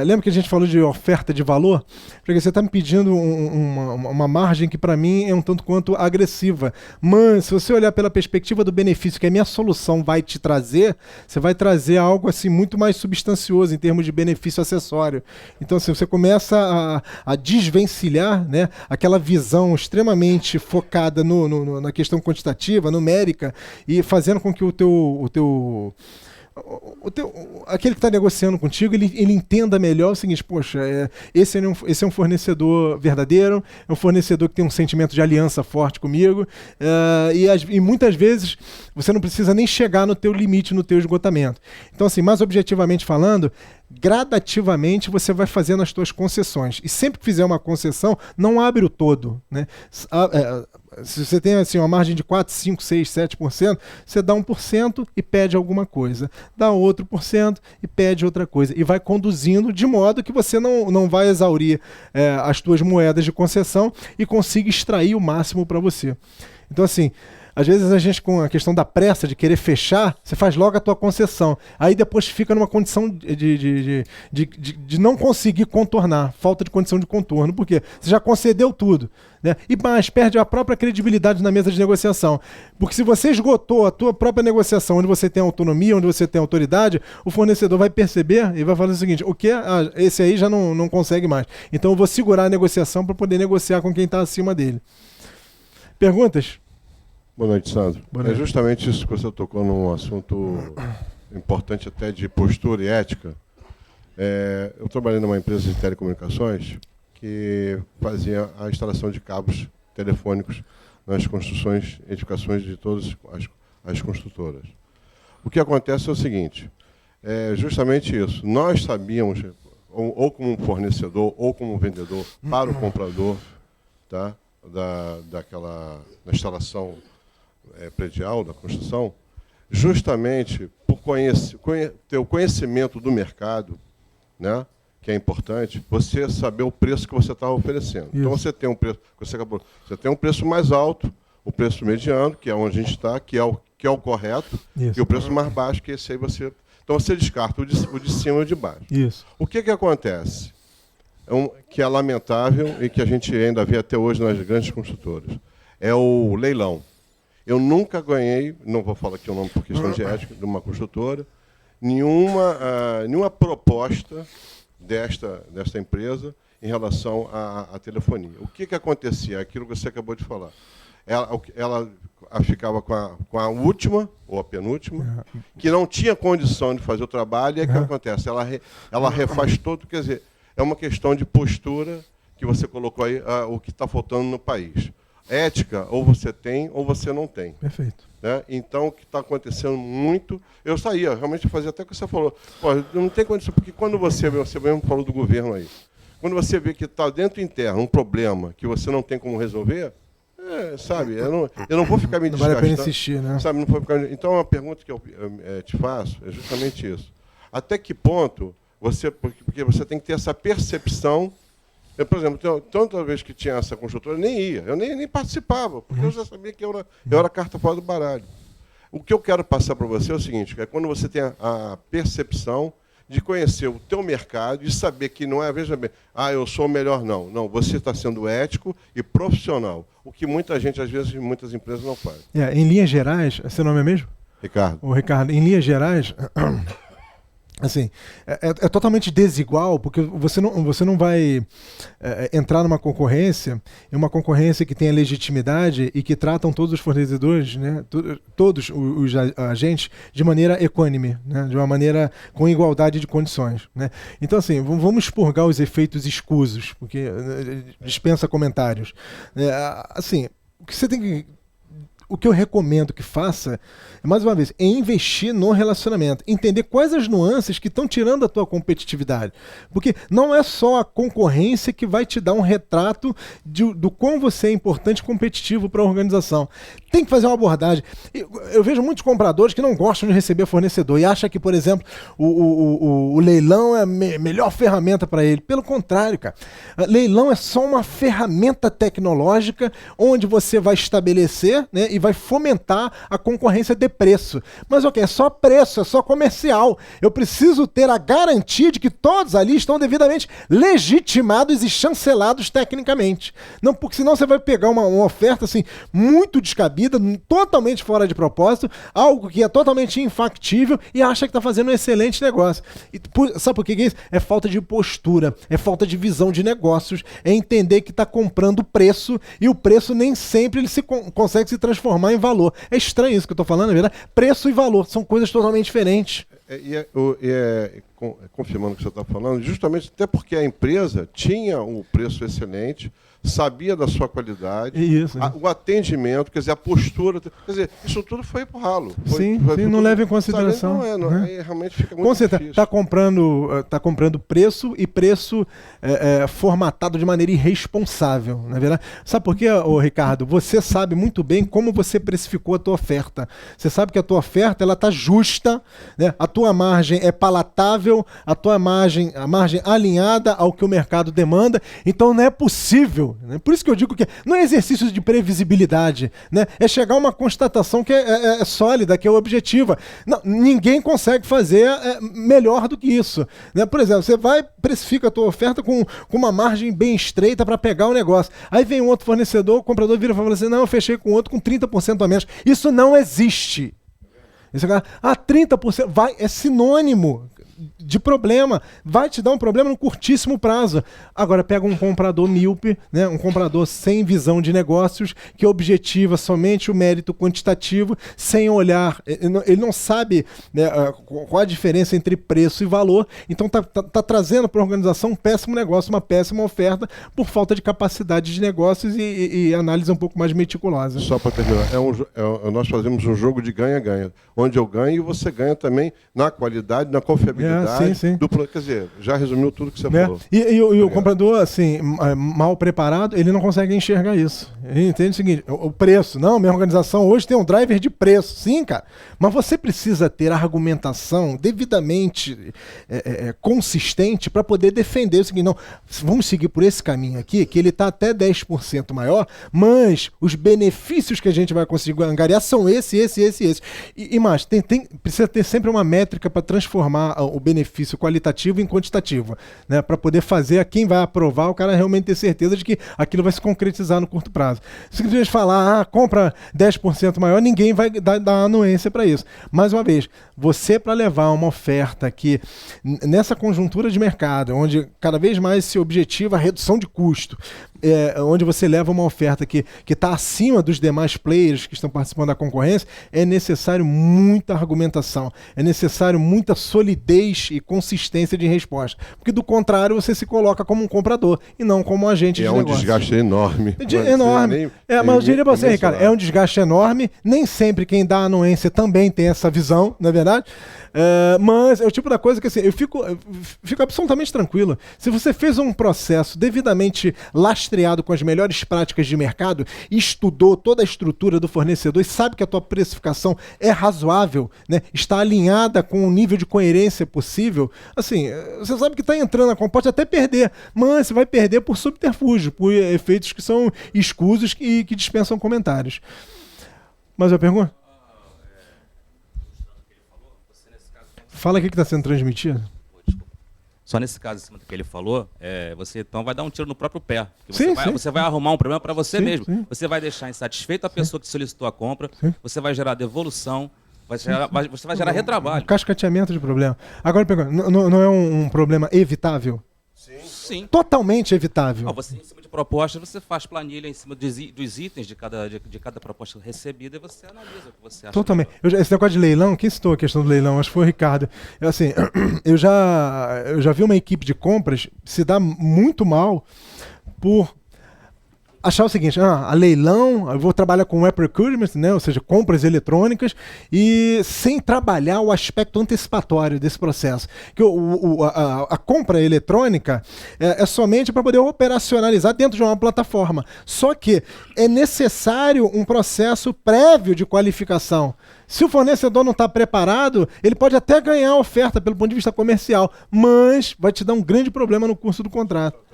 lembra que a gente falou de oferta de valor? Porque você está me pedindo uma margem que para mim é um tanto quanto agressiva, mas se você olhar pela perspectiva do benefício que a minha solução vai te trazer, você vai trazer algo assim muito mais substancioso em termos de benefício acessório. Então, assim, você começa a desvencilhar, né, aquela visão extremamente focada na questão quantitativa, numérica, e fazendo com que o teu aquele que está negociando contigo, ele entenda melhor o seguinte: poxa, esse é um fornecedor verdadeiro, é um fornecedor que tem um sentimento de aliança forte comigo, e muitas vezes você não precisa nem chegar no teu limite, no teu esgotamento. Então, assim, mais objetivamente falando, gradativamente você vai fazendo as tuas concessões. E sempre que fizer uma concessão, não abre o todo, né? Se você tem assim, uma margem de 4, 5, 6, 7%, você dá 1% e pede alguma coisa. Dá outro por cento e pede outra coisa. E vai conduzindo de modo que você não vai exaurir as tuas moedas de concessão e consiga extrair o máximo para você. Então, assim, às vezes a gente, com a questão da pressa, de querer fechar, você faz logo a tua concessão. Aí depois fica numa condição de não conseguir contornar, falta de condição de contorno. Por quê? Você já concedeu tudo, né? E mais, perde a própria credibilidade na mesa de negociação. Porque se você esgotou a tua própria negociação, onde você tem autonomia, onde você tem autoridade, o fornecedor vai perceber e vai falar o seguinte: o quê? Esse aí já não consegue mais. Então eu vou segurar a negociação para poder negociar com quem está acima dele. Perguntas? Boa noite, Sandro. Boa noite. É justamente isso que você tocou num assunto importante até de postura e ética. Eu trabalhei numa empresa de telecomunicações que fazia a instalação de cabos telefônicos nas construções, edificações de todas as construtoras. O que acontece é o seguinte: justamente isso. Nós sabíamos, ou como fornecedor ou como vendedor, para o comprador, tá, da instalação predial, da construção, justamente por ter o conhecimento do mercado, né, que é importante, você saber o preço que você está oferecendo. Isso. Então você tem um preço, você tem um preço mais alto, o preço mediano, que é onde a gente está, que é o correto, isso, e o preço mais baixo, que esse aí você. Então você descarta o de cima e o de baixo. Isso. O que acontece? Que é lamentável e que a gente ainda vê até hoje nas grandes construtoras. É o leilão. Eu nunca ganhei, não vou falar aqui o nome por questão de ética, de uma construtora, nenhuma proposta desta empresa em relação à telefonia. O que acontecia? Aquilo que você acabou de falar. Ela ficava com a última, ou a penúltima, que não tinha condição de fazer o trabalho, e o que acontece? Ela refaz todo, quer dizer, é uma questão de postura que você colocou aí, o que está faltando no país. Ética, ou você tem, ou você não tem. Perfeito. Né? Então, o que está acontecendo muito... Eu saía, realmente fazia até o que você falou. Pô, não tem condição, porque quando você mesmo falou do governo aí, quando você vê que está dentro interno um problema que você não tem como resolver, sabe, eu não vou ficar me desgastando. Não vale a pena insistir, né? Sabe, não vou ficar... Então, a pergunta que eu te faço é justamente isso. Até que ponto porque você tem que ter essa percepção. Por exemplo, toda vez que tinha essa construtora, eu nem ia, eu nem participava, porque eu já sabia que eu era carta fora do baralho. O que eu quero passar para você é o seguinte: é quando você tem a percepção de conhecer o teu mercado e saber que não é, veja bem, eu sou o melhor, não. Não, você está sendo ético e profissional, o que muita gente, às vezes, muitas empresas não fazem. Em linhas gerais, seu nome é mesmo? Ricardo. O Ricardo, em linhas gerais... Assim, é totalmente desigual, porque você não vai entrar numa concorrência, em uma concorrência que tenha legitimidade e que tratam todos os fornecedores, né, todos os agentes, de maneira equânime, né, de uma maneira com igualdade de condições. Né? Então, assim, vamos expurgar os efeitos escusos, porque dispensa comentários. Assim, o que eu recomendo que faça, mais uma vez, é investir no relacionamento. Entender quais as nuances que estão tirando a tua competitividade. Porque não é só a concorrência que vai te dar um retrato do quão você é importante e competitivo para a organização. Tem que fazer uma abordagem. Eu vejo muitos compradores que não gostam de receber fornecedor e acham que, por exemplo, o leilão é a melhor ferramenta para ele. Pelo contrário, cara. Leilão é só uma ferramenta tecnológica onde você vai estabelecer, né, e vai fomentar a concorrência de preço. Mas é só preço, é só comercial. Eu preciso ter a garantia de que todos ali estão devidamente legitimados e chancelados tecnicamente. Não, porque senão você vai pegar uma oferta assim, muito descabida, totalmente fora de propósito, algo que é totalmente infactível e acha que está fazendo um excelente negócio. Sabe por que é isso? É falta de postura, é falta de visão de negócios, é entender que está comprando preço e o preço nem sempre ele consegue se transformar em valor. É estranho isso que eu estou falando, é verdade? Preço e valor são coisas totalmente diferentes. Confirmando o que você está falando, justamente até porque a empresa tinha um preço excelente, sabia da sua qualidade, Isso, o atendimento, quer dizer, a postura, quer dizer, isso tudo foi para o ralo. Sim, não leva em consideração. Aí realmente fica muito Como você difícil. está comprando preço e preço formatado de maneira irresponsável, não é verdade? Sabe por quê, Ricardo? Você sabe muito bem como você precificou a tua oferta. Você sabe que a tua oferta ela está justa, né? A tua margem é palatável, a margem alinhada ao que o mercado demanda. Então não é possível. Né? Por isso que eu digo que não é exercício de previsibilidade, né? É chegar a uma constatação que é sólida, que é objetiva. Não, ninguém consegue fazer melhor do que isso. Né? Por exemplo, você precifica a tua oferta com uma margem bem estreita para pegar o negócio. Aí vem um outro fornecedor, o comprador vira e fala assim, não, eu fechei com outro com 30% a menos. Isso não existe. 30% é sinônimo de problema, vai te dar um problema no curtíssimo prazo. Agora pega um comprador míope, né, um comprador sem visão de negócios, que objetiva somente o mérito quantitativo, sem olhar, ele não sabe, né, qual a diferença entre preço e valor, então tá trazendo para a organização um péssimo negócio, uma péssima oferta, por falta de capacidade de negócios e análise um pouco mais meticulosa. Só para terminar, nós fazemos um jogo de ganha-ganha, onde eu ganho e você ganha também na qualidade, na confiabilidade. Sim. Quer dizer, já resumiu tudo que você falou. E o comprador, assim, mal preparado, ele não consegue enxergar isso. Ele entende o seguinte, o preço. Não, minha organização hoje tem um driver de preço. Sim, cara. Mas você precisa ter argumentação devidamente consistente para poder defender o seguinte, não, vamos seguir por esse caminho aqui, que ele está até 10% maior, mas os benefícios que a gente vai conseguir angariar são esse. E mais, precisa ter sempre uma métrica para transformar o benefício qualitativo em quantitativo, né? Para poder fazer a quem vai aprovar, o cara realmente ter certeza de que aquilo vai se concretizar no curto prazo. Se a gente falar, compra 10% maior, ninguém vai dar anuência para isso. Mais uma vez, você para levar uma oferta que, nessa conjuntura de mercado, onde cada vez mais se objetiva a redução de custo, onde você leva uma oferta que está acima dos demais players que estão participando da concorrência, é necessário muita argumentação, é necessário muita solidez e consistência de resposta. Porque do contrário, você se coloca como um comprador e não como um agente de negócio. É um desgaste enorme. Enorme. Mas eu diria para você, Ricardo, é um desgaste enorme. Nem sempre quem dá anuência também tem essa visão, não é verdade? Mas é o tipo da coisa que assim, eu fico absolutamente tranquilo. Se você fez um processo devidamente lastreado com as melhores práticas de mercado, estudou toda a estrutura do fornecedor e sabe que a tua precificação é razoável, né? Está alinhada com o nível de coerência possível, assim, você sabe que está entrando na compra, pode até perder, mas você vai perder por subterfúgio, por efeitos que são escusos e que dispensam comentários. Mais uma pergunta? Fala aqui que está sendo transmitido. Só nesse caso, em cima do que ele falou, você então vai dar um tiro no próprio pé. Sim. Você vai arrumar um problema para você mesmo. Sim. Você vai deixar insatisfeito a pessoa que solicitou a compra, você vai gerar devolução, você vai gerar retrabalho. Um cascateamento de problema. Agora, não é um problema evitável? Sim. Totalmente evitável. Você, em cima de proposta, você faz planilha em cima dos itens de cada proposta recebida e você analisa o que você acha. Totalmente. Esse negócio de leilão, quem citou a questão do leilão? Acho que foi o Ricardo. Assim, eu já vi uma equipe de compras se dar muito mal por achar o seguinte, a leilão, eu vou trabalhar com web procurement, né, ou seja, compras eletrônicas, e sem trabalhar o aspecto antecipatório desse processo. Que a compra eletrônica é somente para poder operacionalizar dentro de uma plataforma. Só que é necessário um processo prévio de qualificação. Se o fornecedor não está preparado, ele pode até ganhar a oferta pelo ponto de vista comercial, mas vai te dar um grande problema no curso do contrato.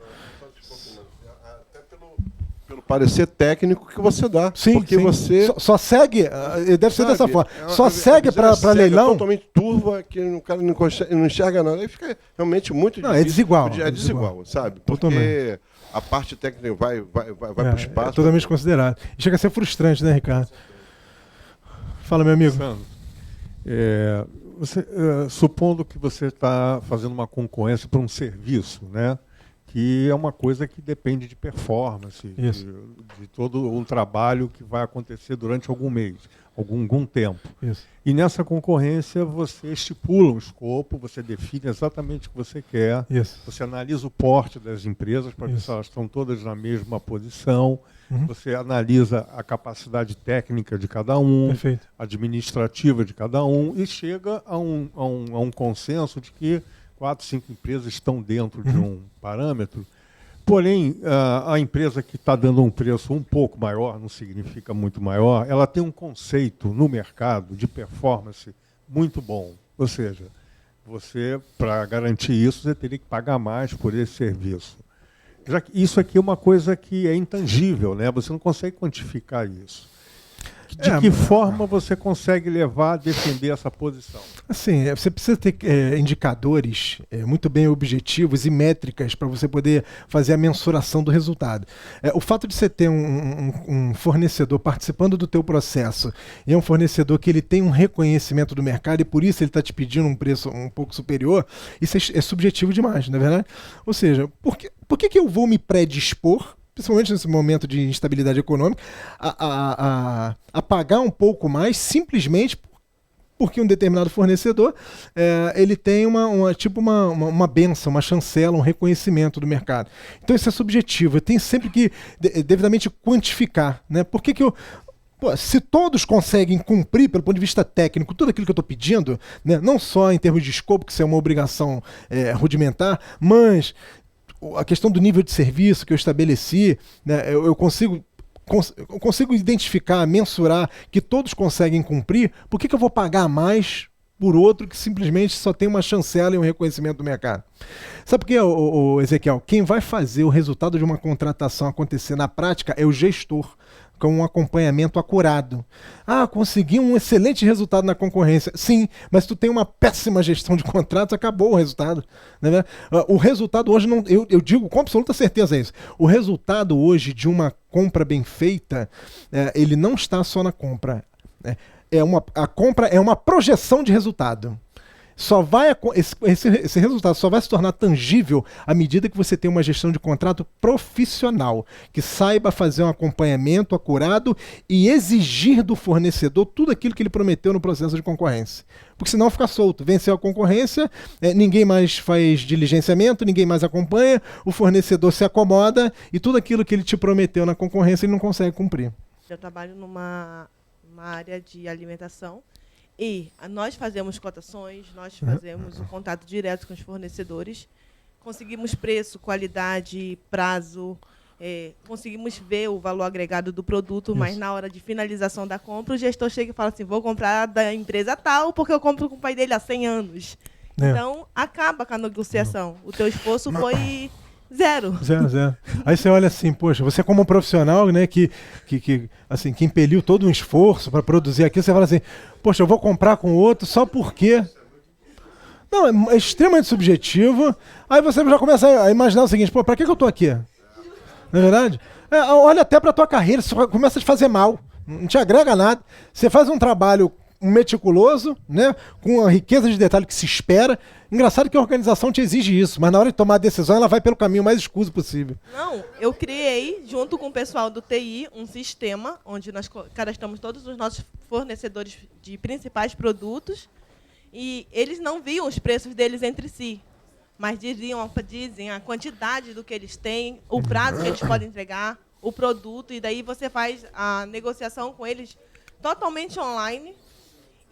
Parecer técnico que você dá. Sim, porque você só segue, deve ser dessa forma. Só segue para leilão. Totalmente turva, que o cara não enxerga nada. Aí fica realmente muito difícil. É desigual. É desigual, sabe? Porque totalmente. A parte técnica vai para o espaço. É totalmente considerado. E chega a ser frustrante, né, Ricardo? Fala, meu amigo. Supondo que você está fazendo uma concorrência para um serviço, né? que é uma coisa que depende de performance, de todo um trabalho que vai acontecer durante algum mês, algum tempo. Isso. E nessa concorrência você estipula um escopo, você define exatamente o que você quer, Isso. você analisa o porte das empresas para ver se elas estão todas na mesma posição, você analisa a capacidade técnica de cada um, Perfeito. administrativa de cada um, e chega a um consenso de que 4, 5 empresas estão dentro de um parâmetro. Porém, a empresa que está dando um preço um pouco maior, não significa muito maior, ela tem um conceito no mercado de performance muito bom. Ou seja, você, para garantir isso, você teria que pagar mais por esse serviço. Já que isso aqui é uma coisa que é intangível, né? Você não consegue quantificar isso. De que forma você consegue defender essa posição? Assim, você precisa ter indicadores muito bem objetivos e métricas para você poder fazer a mensuração do resultado. O fato de você ter um fornecedor participando do teu processo e é um fornecedor que ele tem um reconhecimento do mercado e por isso ele está te pedindo um preço um pouco superior, isso é subjetivo demais, não é verdade? Ou seja, por que eu vou me predispor, principalmente nesse momento de instabilidade econômica, a pagar um pouco mais simplesmente porque um determinado fornecedor ele tem uma benção, uma chancela, um reconhecimento do mercado. Então isso é subjetivo, eu tenho sempre que devidamente quantificar, né? Por que eu... se todos conseguem cumprir, pelo ponto de vista técnico, tudo aquilo que eu estou pedindo, né? Não só em termos de escopo, que isso é uma obrigação rudimentar, mas a questão do nível de serviço que eu estabeleci, né, eu consigo identificar, mensurar que todos conseguem cumprir, por que eu vou pagar mais por outro que simplesmente só tem uma chancela e um reconhecimento do mercado? Sabe por quê, Ezequiel? Quem vai fazer o resultado de uma contratação acontecer na prática é o gestor, com um acompanhamento acurado. Consegui um excelente resultado na concorrência. Sim, mas tu tem uma péssima gestão de contratos, acabou o resultado. Né? O resultado hoje, eu digo com absoluta certeza isso, o resultado hoje de uma compra bem feita, ele não está só na compra. A compra é uma projeção de resultado. Esse resultado só vai se tornar tangível à medida que você tem uma gestão de contrato profissional, que saiba fazer um acompanhamento acurado e exigir do fornecedor tudo aquilo que ele prometeu no processo de concorrência. Porque senão fica solto. Venceu a concorrência, ninguém mais faz diligenciamento, ninguém mais acompanha, o fornecedor se acomoda e tudo aquilo que ele te prometeu na concorrência ele não consegue cumprir. Eu trabalho numa área de alimentação. E nós fazemos cotações, nós fazemos o contato direto com os fornecedores, conseguimos preço, qualidade, prazo, conseguimos ver o valor agregado do produto, mas na hora de finalização da compra, o gestor chega e fala assim, vou comprar da empresa tal, porque eu compro com o pai dele há 100 anos. Então, acaba com a negociação. O teu esforço foi zero. Zero. Aí você olha assim, poxa, você como um profissional, né, que impeliu todo um esforço para produzir aquilo, você fala assim, poxa, eu vou comprar com outro só porque... Não, é extremamente subjetivo. Aí você já começa a imaginar o seguinte, para que eu tô aqui? Não é verdade? Olha até para tua carreira, você começa a te fazer mal, não te agrega nada. Você faz um trabalho meticuloso, né, com a riqueza de detalhe que se espera. Engraçado que a organização te exige isso, mas na hora de tomar a decisão, ela vai pelo caminho mais escuso possível. Não, eu criei, junto com o pessoal do TI, um sistema onde nós cadastramos todos os nossos fornecedores de principais produtos e eles não viam os preços deles entre si, mas dizem a quantidade do que eles têm, o prazo que eles podem entregar, o produto, e daí você faz a negociação com eles totalmente online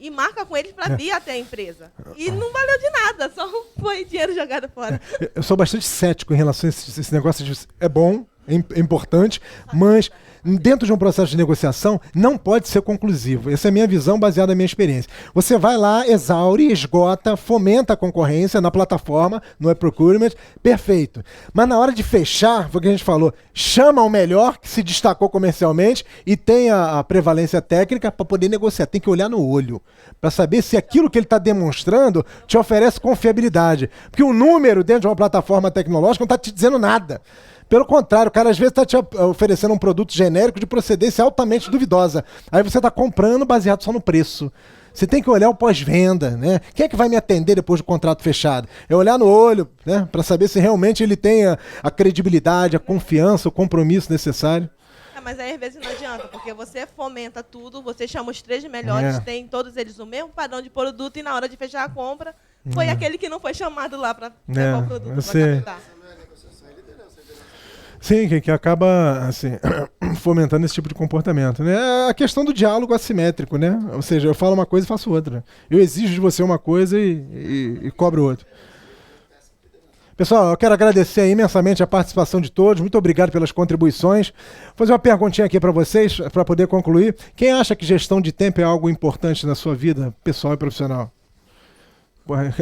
e marca com eles para vir até a empresa. E não valeu de nada, só foi dinheiro jogado fora. Eu sou bastante cético em relação a esse negócio de... É bom, é importante, mas dentro de um processo de negociação não pode ser conclusivo. Essa é a minha visão baseada na minha experiência. Você vai lá, exaure, esgota, fomenta a concorrência na plataforma, no procurement, perfeito. Mas na hora de fechar, foi o que a gente falou, chama o melhor que se destacou comercialmente e tem a prevalência técnica para poder negociar. Tem que olhar no olho para saber se aquilo que ele está demonstrando te oferece confiabilidade. Porque o número dentro de uma plataforma tecnológica não está te dizendo nada. Pelo contrário, o cara às vezes está te oferecendo um produto genérico de procedência altamente duvidosa. Aí você está comprando baseado só no preço. Você tem que olhar o pós-venda, né? Quem é que vai me atender depois do contrato fechado? É olhar no olho, né? Para saber se realmente ele tem a credibilidade, a confiança, o compromisso necessário. Mas aí às vezes não adianta, porque você fomenta tudo, você chama os 3 melhores, tem todos eles o mesmo padrão de produto e na hora de fechar a compra, foi aquele que não foi chamado lá para levar o produto para captar. Sim, que acaba assim, fomentando esse tipo de comportamento. Né? A questão do diálogo assimétrico, né? Ou seja, eu falo uma coisa e faço outra. Eu exijo de você uma coisa e cobro outra. Pessoal, eu quero agradecer imensamente a participação de todos. Muito obrigado pelas contribuições. Vou fazer uma perguntinha aqui para vocês, para poder concluir. Quem acha que gestão de tempo é algo importante na sua vida, pessoal e profissional?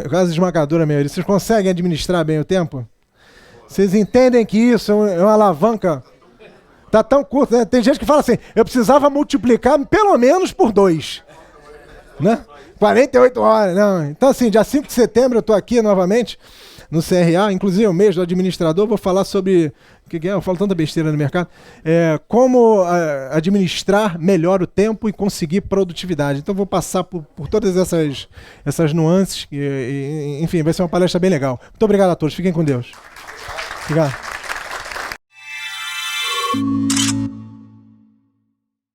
Quase esmagadora maioria. Vocês conseguem administrar bem o tempo? Vocês entendem que isso é uma alavanca? Tá tão curto, né? Tem gente que fala assim, eu precisava multiplicar pelo menos por 2. Né? 48 horas. Não. Então, assim, dia 5 de setembro eu estou aqui novamente no CRA, inclusive o mês do administrador, vou falar sobre, eu falo tanta besteira no mercado, como administrar melhor o tempo e conseguir produtividade. Então vou passar por todas essas nuances, enfim, vai ser uma palestra bem legal. Muito obrigado a todos, fiquem com Deus. Obrigado.